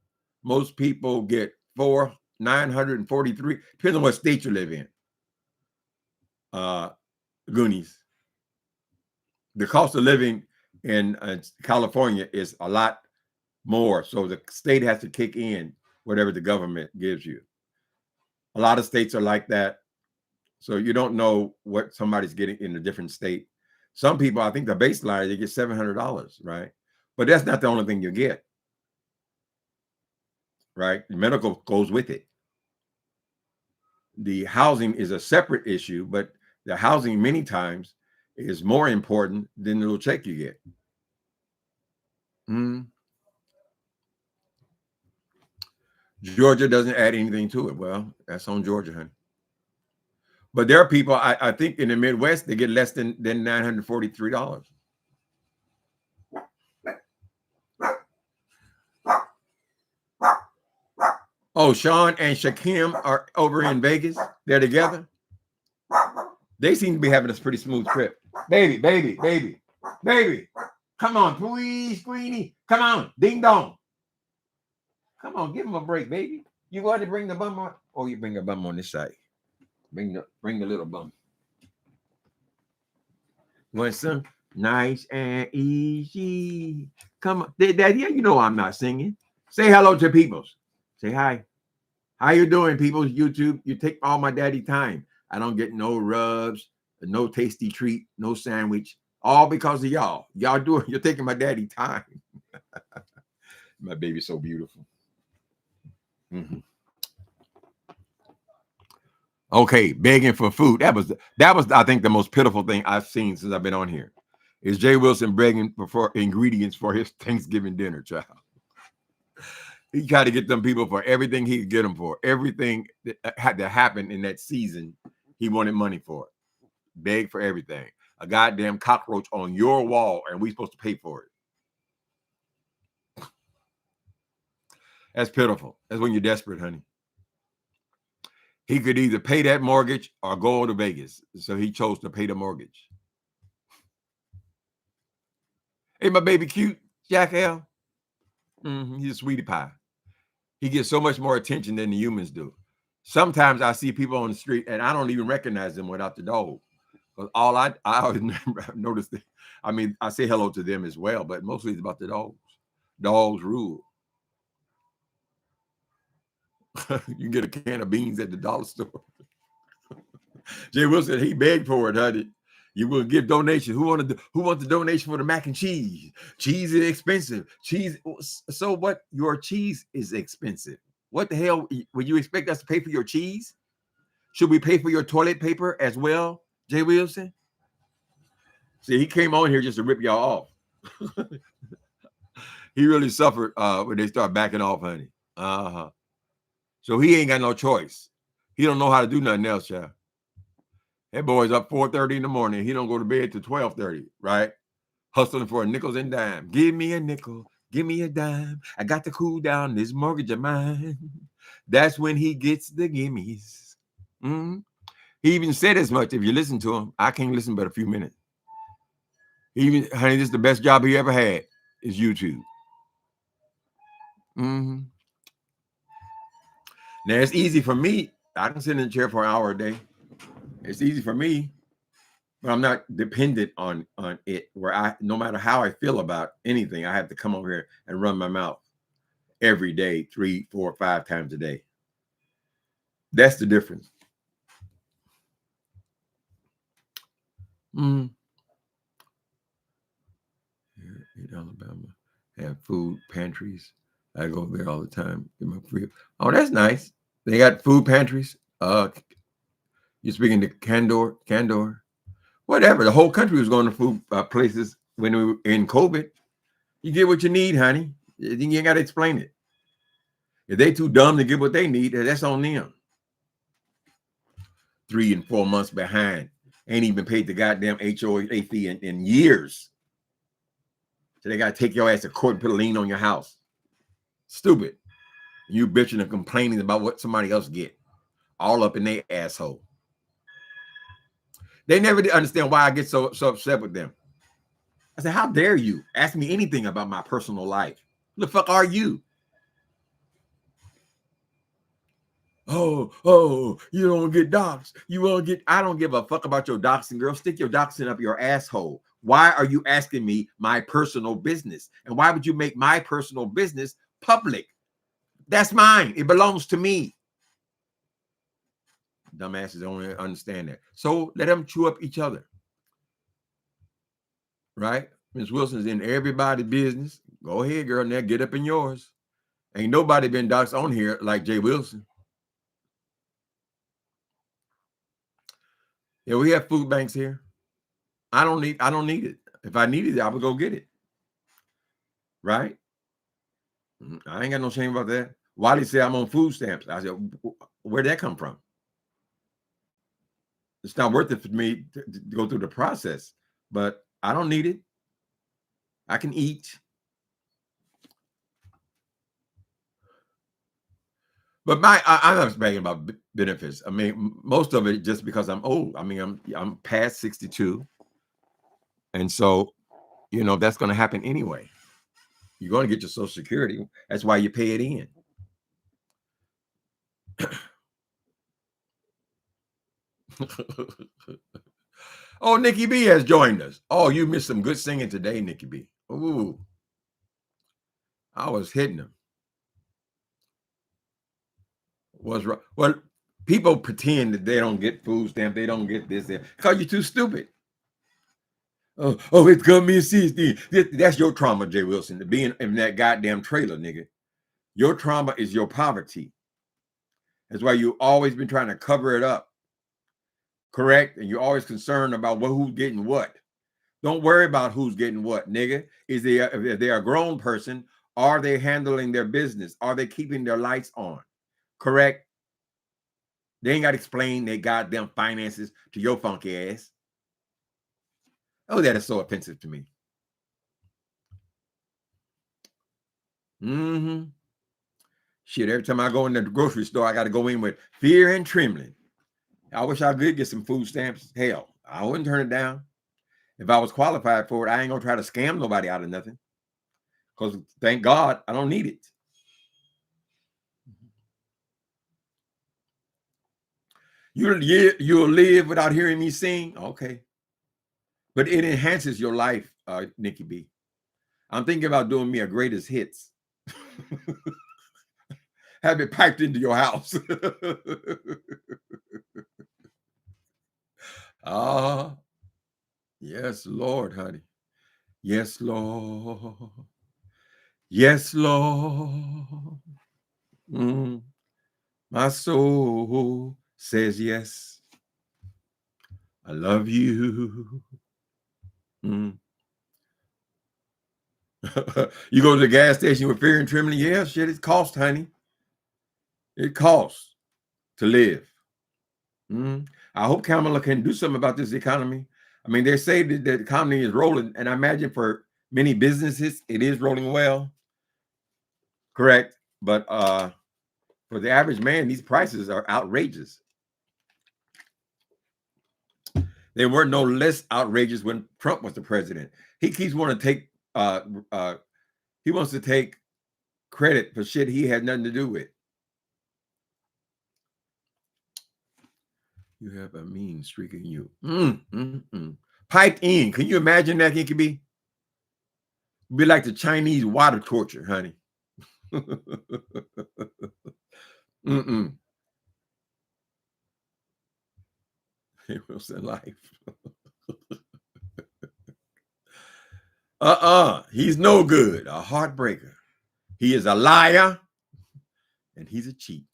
Most people get 943. Depends on what state you live in. Goonies. The cost of living in California is a lot more, so the state has to kick in whatever the government gives you. A lot of states are like that, so you don't know what somebody's getting in a different state. Some people, I think the baseline, they get $700, right? But that's not the only thing you get, right? The medical goes with it. The housing is a separate issue, but the housing many times is more important than the little check you get. Georgia doesn't add anything to it. Well, that's on Georgia, honey. But there are people, I think in the Midwest, they get less than $943. Oh, Sean and Shakim are over in Vegas. They're together. They seem to be having a pretty smooth trip. Baby. Come on, please, Queenie. Come on, ding dong. Come on, give him a break, baby. You go ahead and bring the bum on. Oh, you bring a bum on this side. Bring the little bum. Want some nice and easy? Come on, Daddy. You know I'm not singing. Say hello to peoples. Say hi. How you doing, peoples? YouTube. You take all my daddy time. I don't get no rubs, no tasty treat, no sandwich. All because of y'all. You're taking my daddy time. My baby's so beautiful. Okay, begging for food. That was I think the most pitiful thing I've seen since I've been on here. Is Jay Wilson begging for ingredients for his Thanksgiving dinner, child. He tried to get them people for everything he could get them for. Everything that had to happen in that season, he wanted money for it. Beg for everything. A goddamn cockroach on your wall, and we supposed to pay for it. That's pitiful. That's when you're desperate, honey. He could either pay that mortgage or go to Vegas. So he chose to pay the mortgage. Hey, my baby cute, Jack L. He's a sweetie pie. He gets so much more attention than the humans do. Sometimes I see people on the street and I don't even recognize them without the dog. But all I always notice that, I mean, I say hello to them as well, but mostly it's about the dogs. Dogs rule. You get a can of beans at the dollar store. Jay Wilson, he begged for it, honey. You will give donations. Who wants the donation for the mac and cheese? Cheese is expensive. Cheese. So what? Your cheese is expensive. What the hell? Would you expect us to pay for your cheese? Should we pay for your toilet paper as well, Jay Wilson? See, he came on here just to rip y'all off. He really suffered when they start backing off, honey. Uh-huh. So he ain't got no choice. He don't know how to do nothing else, child. That boy's up 4:30 in the morning. He don't go to bed till 12:30, right? Hustling for a nickels and dime. Give me a nickel. Give me a dime. I got to cool down this mortgage of mine. That's when he gets the gimmies. Mm-hmm. He even said as much. If you listen to him, I can't listen but a few minutes. Even, honey, this is the best job he ever had is YouTube. Mm-hmm. Now, it's easy for me. I can sit in the chair for an hour a day. It's easy for me, but I'm not dependent on it where no matter how I feel about anything, I have to come over here and run my mouth every day, 3, 4, 5 times a day. That's the difference. In Alabama, have food pantries. I go there all the time. Get my free. Oh, that's nice. They got food pantries. You're speaking to Candor, whatever. The whole country was going to food places when we were in COVID. You get what you need, honey. You ain't got to explain it. If they too dumb to get what they need, that's on them. 3 and 4 months behind. Ain't even paid the goddamn HOA fee in years. So they got to take your ass to court and put a lien on your house. Stupid. You bitching and complaining about what somebody else get. All up in their asshole. They never did understand why I get so upset with them. I said, how dare you ask me anything about my personal life? Who the fuck are you? Oh, you don't get doxxed. You won't get, I don't give a fuck about your doxing, girl. Stick your doxing up your asshole. Why are you asking me my personal business? And why would you make my personal business public? That's mine. It belongs to me. Dumbasses don't understand that. So let them chew up each other. Right? Ms. Wilson's in everybody's business. Go ahead, girl. Now get up in yours. Ain't nobody been doxxed on here like Jay Wilson. Yeah, we have food banks here. I don't need it. If I needed it, I would go get it. Right? I ain't got no shame about that. Wiley said I'm on food stamps. I said, where'd that come from? It's not worth it for me to go through the process, but I don't need it. I can eat. But I'm not bragging about benefits. I mean, most of it just because I'm old. I mean, I'm past 62. And so, that's going to happen anyway. You're going to get your Social Security. That's why you pay it in. Oh, Nikki B has joined us. Oh, you missed some good singing today, Nikki B. Ooh. I was hitting them. What's wrong? Well, people pretend that they don't get food stamp, they don't get this, because you're too stupid. Oh, it's gonna be a 60. That's your trauma, Jay Wilson, to being in that goddamn trailer, nigga. Your trauma is your poverty. That's why you've always been trying to cover it up. Correct? And you're always concerned about who's getting what. Don't worry about who's getting what, nigga. If they're a grown person, are they handling their business? Are they keeping their lights on? Correct? They ain't got to explain their goddamn finances to your funky ass. Oh, that is so offensive to me. Shit, every time I go in the grocery store, I got to go in with fear and trembling. I wish I could get some food stamps. Hell, I wouldn't turn it down. If I was qualified for it, I ain't going to try to scam nobody out of nothing. Because thank God, I don't need it. You'll live without hearing me sing? Okay. But it enhances your life, Nikki B. I'm thinking about doing me a greatest hits. Have it piped into your house. Yes, Lord, honey. Yes, Lord. Yes, Lord. My soul says yes. I love you. Mm. You go to the gas station with fear and trembling. Yeah, shit, it costs, honey. It costs to live. Mm. I hope Kamala can do something about this economy. I mean, they say that the economy is rolling, and I imagine for many businesses, it is rolling well. Correct. But for the average man, these prices are outrageous. They were no less outrageous when Trump was the president. He keeps wanting to take uh, he wants to take credit for shit he had nothing to do with. You have a mean streak in you. Piped in. Can you imagine that? It could be like the Chinese water torture, honey. It was in life. He's no good. A heartbreaker. He is a liar, and he's a cheat.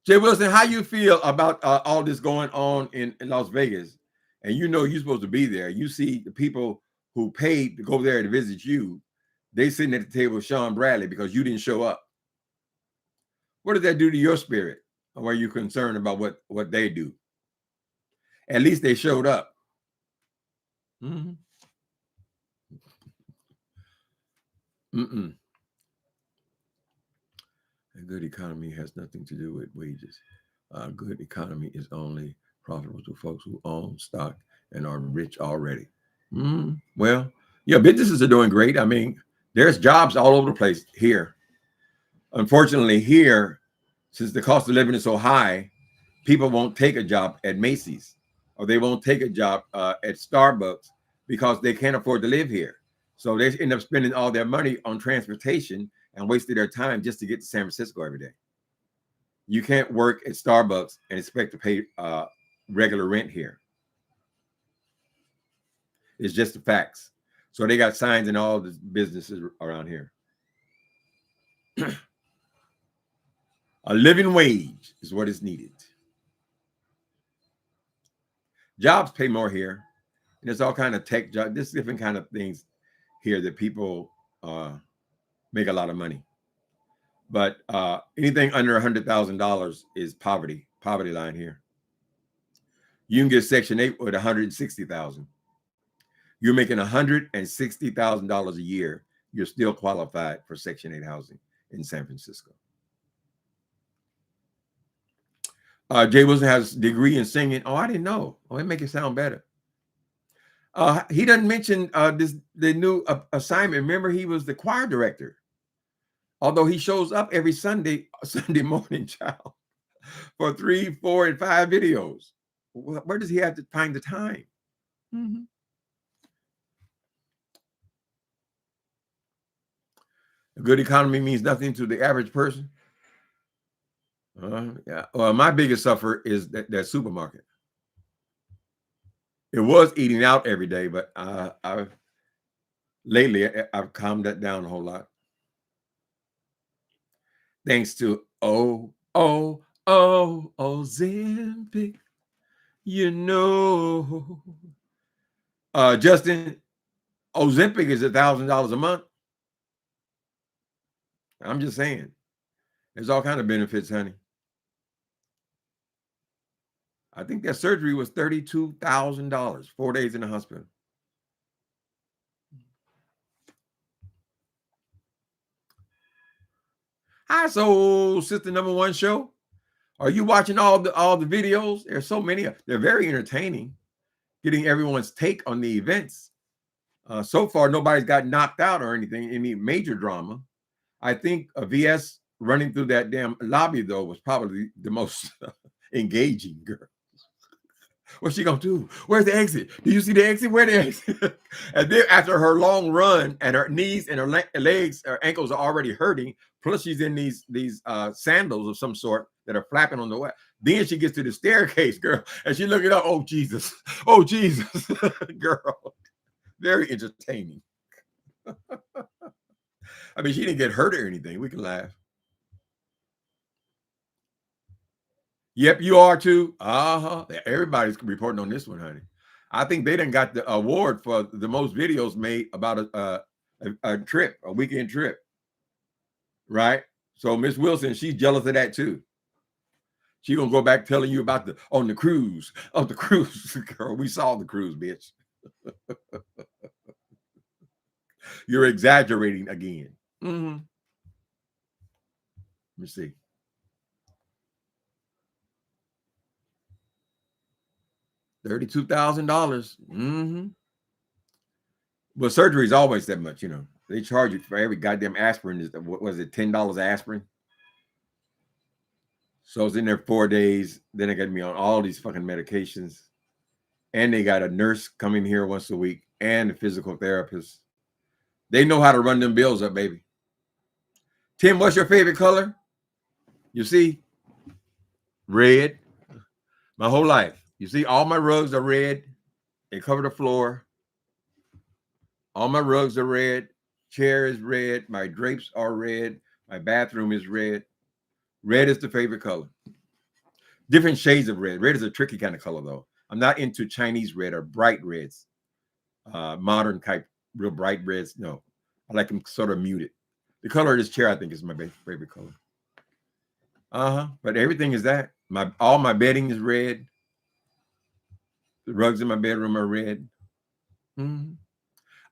Jay Wilson, how you feel about all this going on in Las Vegas? And you know you're supposed to be there. You see the people who paid to go there to visit you, they sitting at the table with Sean Bradley because you didn't show up. What does that do to your spirit? Or are you concerned about what they do? At least they showed up. Mm-hmm. A good economy has nothing to do with wages. A good economy is only profitable to folks who own stock and are rich already. Well, yeah, businesses are doing great. I mean, there's jobs all over the place here. Unfortunately, here, since the cost of living is so high, people won't take a job at Macy's or they won't take a job at Starbucks because they can't afford to live here. So they end up spending all their money on transportation and wasting their time just to get to San Francisco every day. You can't work at Starbucks and expect to pay regular rent here. It's just the facts. So they got signs in all the businesses around here. A living wage is what is needed. Jobs pay more here. And there's all kind of tech jobs. There's different kind of things here that people make a lot of money. But anything under $100,000 is poverty line here. You can get Section 8 with $160,000. You're making $160,000 a year. You're still qualified for Section 8 housing in San Francisco. Jay Wilson has a degree in singing. Oh, I didn't know. Oh, it make it sound better. He doesn't mention the new assignment. Remember, he was the choir director. Although he shows up every Sunday morning, child, for 3, 4, and 5 videos. Where does he have to find the time? A good economy means nothing to the average person. Yeah. Well, my biggest suffer is that supermarket. It was eating out every day, but lately I've calmed that down a whole lot. Thanks to Ozempic, you know. Justin, Ozempic is $1,000 a month. I'm just saying. There's all kind of benefits, honey. I think that surgery was $32,000, 4 days in the hospital. Hi, Soul Sister Number One show. Are you watching all the videos? There's so many. They're very entertaining. Getting everyone's take on the events. So far, nobody's got knocked out or anything, any major drama. I think a VS running through that damn lobby, though, was probably the most engaging, girl. What's she gonna do? Where's the exit? Do you see the exit? Where the exit? And then after her long run, and her knees and her legs, her ankles are already hurting. Plus, she's in these sandals of some sort that are flapping on the way. Then she gets to the staircase, girl, and she looking up. Oh Jesus! Oh Jesus, girl. Very entertaining. I mean, she didn't get hurt or anything. We can laugh. Yep, you are too. Everybody's reporting on this one, honey. I think they done got the award for the most videos made about a trip, a weekend trip, right? So Miss Wilson, she's jealous of that too. She gonna go back telling you about the cruise. Girl, we saw the cruise, bitch. You're exaggerating again. Mm-hmm. Let me see. $32,000. Mm-hmm. Well, surgery is always that much, you know. They charge you for every goddamn aspirin. What was it, $10 aspirin? So I was in there 4 days. Then they got me on all these fucking medications. And they got a nurse coming here once a week and a physical therapist. They know how to run them bills up, baby. Tim, what's your favorite color? You see? Red. My whole life. You see, all my rugs are red. They cover the floor. All my rugs are red. Chair is red. My drapes are red. My bathroom is red. Red is the favorite color. Different shades of red. Red is a tricky kind of color, though. I'm not into Chinese red or bright reds. Modern type, real bright reds. No, I like them sort of muted. The color of this chair, I think, is my favorite color. But everything is that. All my bedding is red. The rugs in my bedroom are red. Mm-hmm.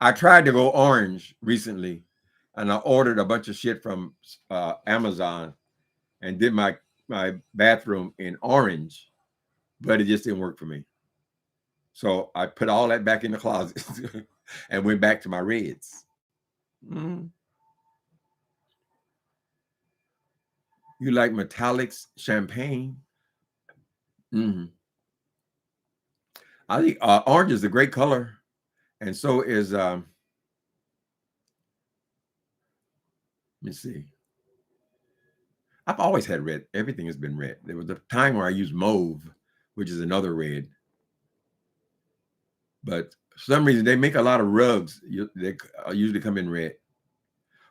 I tried to go orange recently, and I ordered a bunch of shit from Amazon and did my bathroom in orange, but it just didn't work for me. So I put all that back in the closet and went back to my reds. Mm-hmm. You like metallics, champagne? Mm-hmm. I think orange is a great color, and so is let me see. I've always had red. Everything has been red. There was a time where I used mauve, which is another red. But for some reason, they make a lot of rugs. They usually come in red.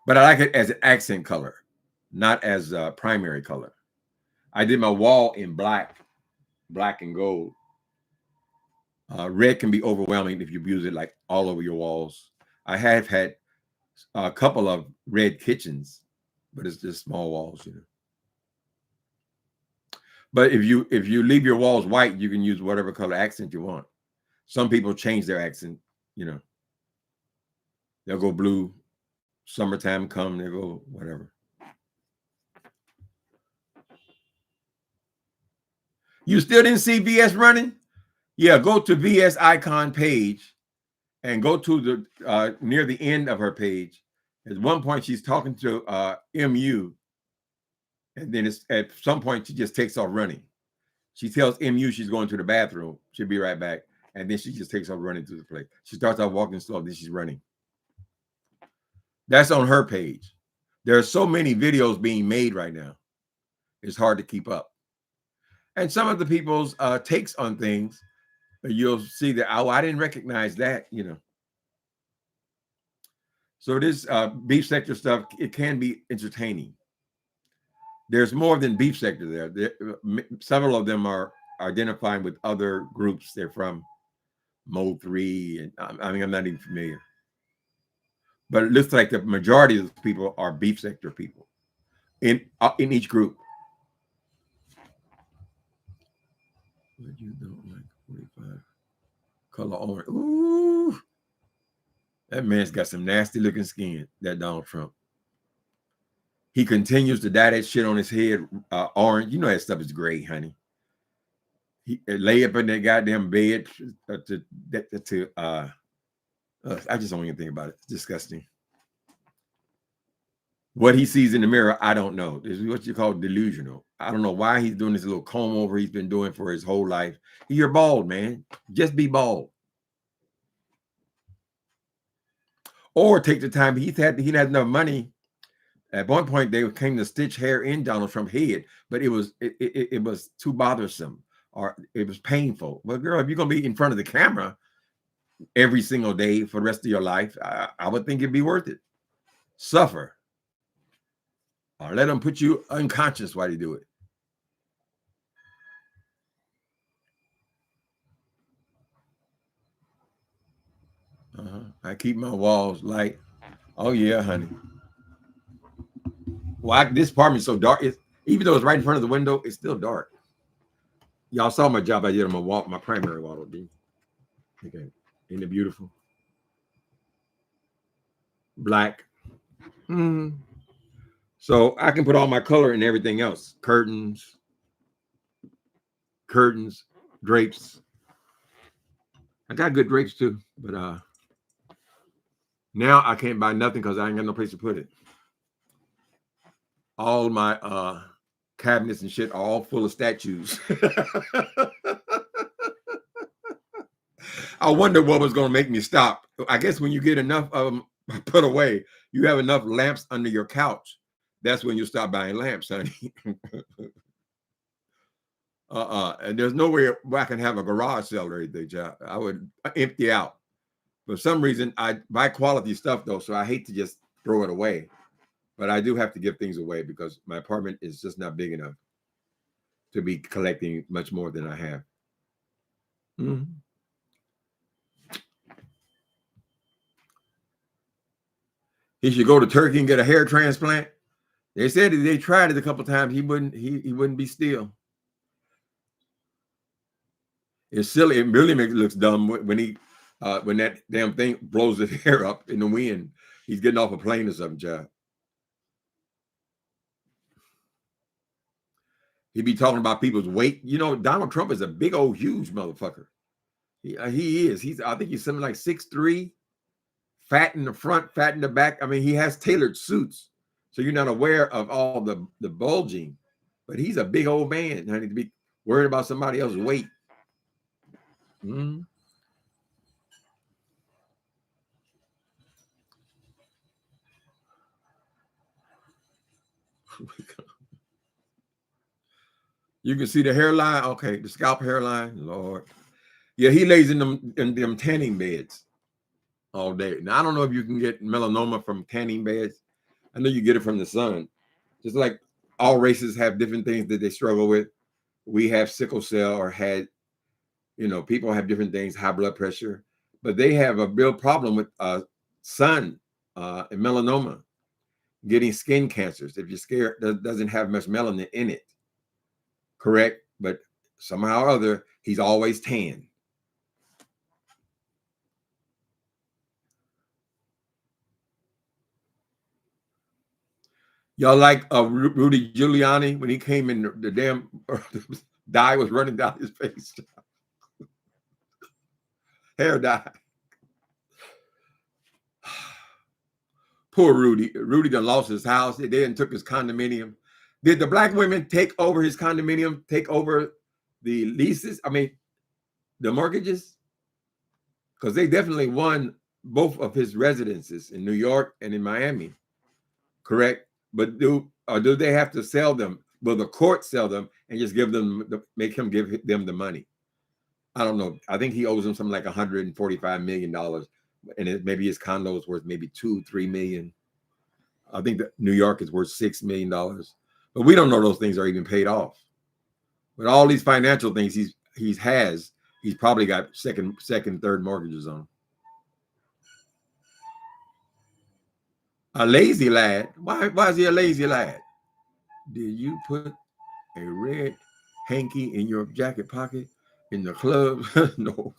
But I like it as an accent color, not as a primary color. I did my wall in black and gold. Red can be overwhelming if you use it like all over your walls. I have had a couple of red kitchens, but it's just small walls, you know. But if you leave your walls white, you can use whatever color accent you want. Some people change their accent, you know. They'll go blue. Summertime come, they go whatever. You still didn't see VS running? Yeah, go to VS icon page and go to the near the end of her page. At one point, she's talking to MU, and then it's at some point she just takes off running. She tells MU she's going to the bathroom. She'll be right back, and then she just takes off running to the place. She starts out walking slow, then she's running. That's on her page. There are so many videos being made right now. It's hard to keep up. And some of the people's takes on things, you'll see that, oh, I didn't recognize that, you know. So this beef sector stuff, it can be entertaining. There's more than beef sector there. Several of them are identifying with other groups. They're from Mode 3, and I mean, I'm not even familiar. But it looks like the majority of the people are beef sector people in each group. What you don't like 45 color orange. Ooh, that man's got some nasty looking skin, that Donald Trump. He continues to dye that shit on his head orange. You know that stuff is gray, honey. He lay up in that goddamn bed I just don't even think about it. It's disgusting. What he sees in the mirror, I don't know. This is what you call delusional. I don't know why he's doing this little comb over he's been doing for his whole life. You're bald, man. Just be bald. Or take the time. He had enough money. At one point, they came to stitch hair in Donald Trump's head, but it was too bothersome, or it was painful. Well, girl, if you're gonna be in front of the camera every single day for the rest of your life, I would think it'd be worth it. Suffer, or let them put you unconscious while you do it. I keep my walls light. Oh yeah, honey. Well, this apartment's so dark. Even though it's right in front of the window, it's still dark. Y'all saw my job I did on my wall, my primary wall. Okay, isn't it beautiful? Black. Mm. So I can put all my color and everything else. Curtains, drapes. I got good drapes too, but now I can't buy nothing because I ain't got no place to put it. All my cabinets and shit are all full of statues. I wonder what was going to make me stop. I guess when you get enough of them put away, you have enough lamps under your couch. That's when you stop buying lamps, honey. And there's nowhere where I can have a garage sale or anything, John. I would empty out. For some reason, I buy quality stuff though, so I hate to just throw it away. But I do have to give things away because my apartment is just not big enough to be collecting much more than I have. Mm-hmm. He should go to Turkey and get a hair transplant. They said they tried it a couple times. He wouldn't be still. It's silly. It really makes it look dumb when that damn thing blows his hair up in the wind. He's getting off a plane or something, John. He'd be talking about people's weight. You know, Donald Trump is a big old huge motherfucker. He is. I think he's something like 6'3", fat in the front, fat in the back. I mean, he has tailored suits, so you're not aware of all the bulging. But he's a big old man, honey, to be worried about somebody else's weight. Mm-hmm. You can see the hairline. Okay, the scalp hairline. Lord. Yeah, he lays in them tanning beds all day. Now, I don't know if you can get melanoma from tanning beds. I know you get it from the sun. Just like all races have different things that they struggle with. We have sickle cell or had, people have different things, high blood pressure, but they have a real problem with sun and melanoma, getting skin cancers. If your skin doesn't have much melanin in it, correct? But somehow or other, he's always tan. Y'all like Rudy Giuliani when he came in, the damn dye was running down his face. Hair dye. Poor Rudy. Rudy done lost his house. They didn't took his condominium. Did the black women take over his condominium, take over the leases? I mean, the mortgages? Because they definitely won both of his residences in New York and in Miami. Correct? But do they have to sell them? Will the court sell them and just make him give them the money? I don't know. I think he owes them something like $145 million. And maybe his condo is worth maybe $2-3 million. I think that New York is worth $6 million. But we don't know those things are even paid off. But all these financial things he's probably got second, third mortgages on. A lazy lad. Why is he a lazy lad? Did you put a red hanky in your jacket pocket in the club? No.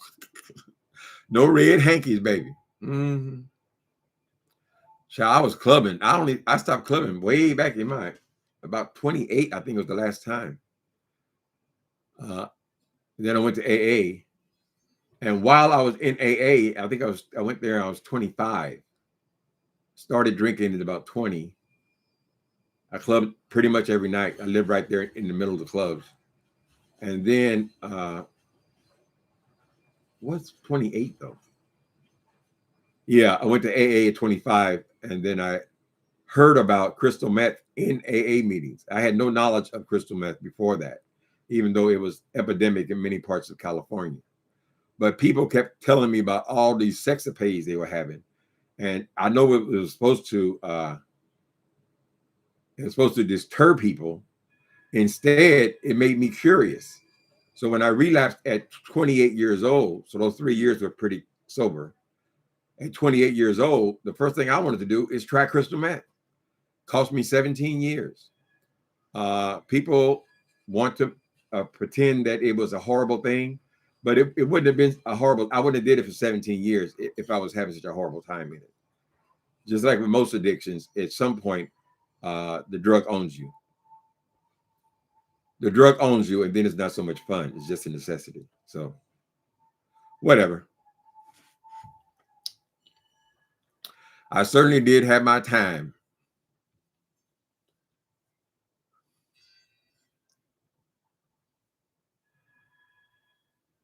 No red hankies, baby. Mm-hmm. Child, I was clubbing. I stopped clubbing way back in about 28, I think was the last time. Then I went to AA. And while I was in AA, I went there, I was 25. Started drinking at about 20. I clubbed pretty much every night. I lived right there in the middle of the clubs. And then what's 28 though? Yeah, I went to AA at 25, and then I heard about crystal meth in AA meetings. I had no knowledge of crystal meth before that, even though it was epidemic in many parts of California. But people kept telling me about all these sexapades they were having. And I know it was supposed to deter people. Instead, it made me curious. So when I relapsed at 28 years old, so those 3 years were pretty sober. At 28 years old, the first thing I wanted to do is try crystal meth. Cost me 17 years. People want to pretend that it was a horrible thing, but it wouldn't have been a horrible. I wouldn't have did it for 17 years if I was having such a horrible time in it. Just like with most addictions, at some point, the drug owns you. The drug owns you, and then it's not so much fun. It's just a necessity. So, whatever. I certainly did have my time.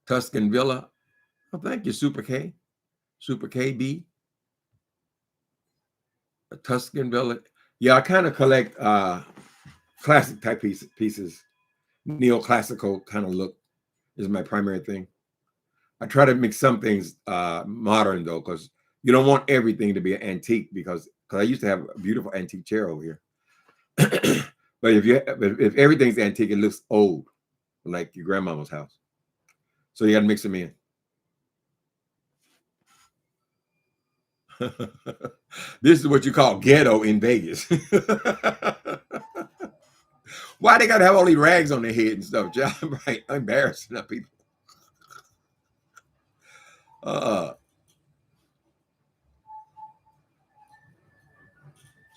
Tuscan Villa. Oh, thank you, Super K. Super KB. A Tuscan Villa. Yeah, I kind of collect classic type pieces. Neoclassical kind of look is my primary thing. I try to make some things modern though, because you don't want everything to be an antique, because I used to have a beautiful antique chair over here. But if everything's antique, it looks old, like your grandmama's house. So you got to mix them in. This is what you call ghetto in Vegas. Why they got to have all these rags on their head and stuff, John? Right? Embarrassing people.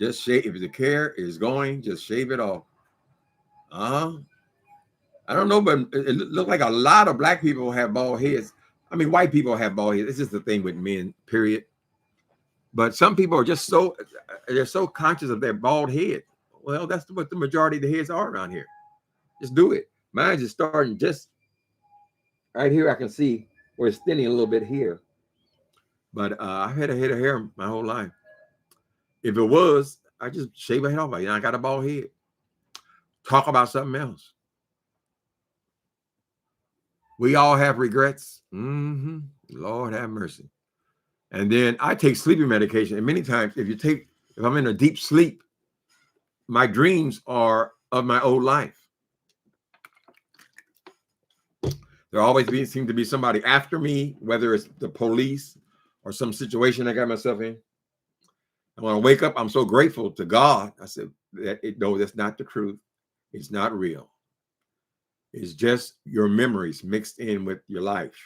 Just shave. If the hair is going, just shave it off. I don't know, but it looks like a lot of black people have bald heads. I mean, white people have bald heads. It's just the thing with men, period. But some people are just they're so conscious of their bald head. Well, that's what the majority of the heads are around here. Just do it. Mine's just starting just right here. I can see where it's thinning a little bit here. But I've had a head of hair my whole life. If it was, I just shave my head off. I got a bald head. Talk about something else. We all have regrets. Lord have mercy. And then I take sleeping medication. And many times, if I'm in a deep sleep, my dreams are of my old life. There always seem to be somebody after me, whether it's the police or some situation I got myself in. And when I wake up, I'm so grateful to God. I said, no, that's not the truth. It's not real. It's just your memories mixed in with your life.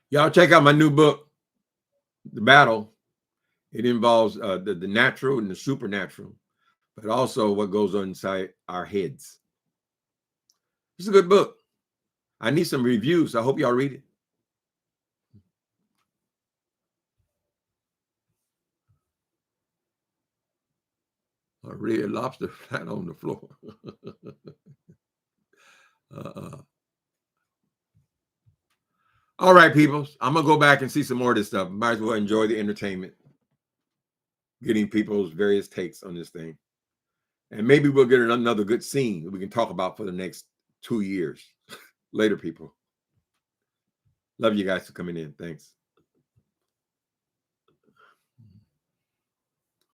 Y'all check out my new book, The Battle. It involves the natural and the supernatural, but also what goes on inside our heads. It's a good book. I need some reviews. I hope y'all read it. A red lobster flat on the floor. All right, people. I'm going to go back and see some more of this stuff. Might as well enjoy the entertainment, getting people's various takes on this thing. And maybe we'll get another good scene that we can talk about for the next 2 years. Later, people. Love you guys for coming in. Thanks.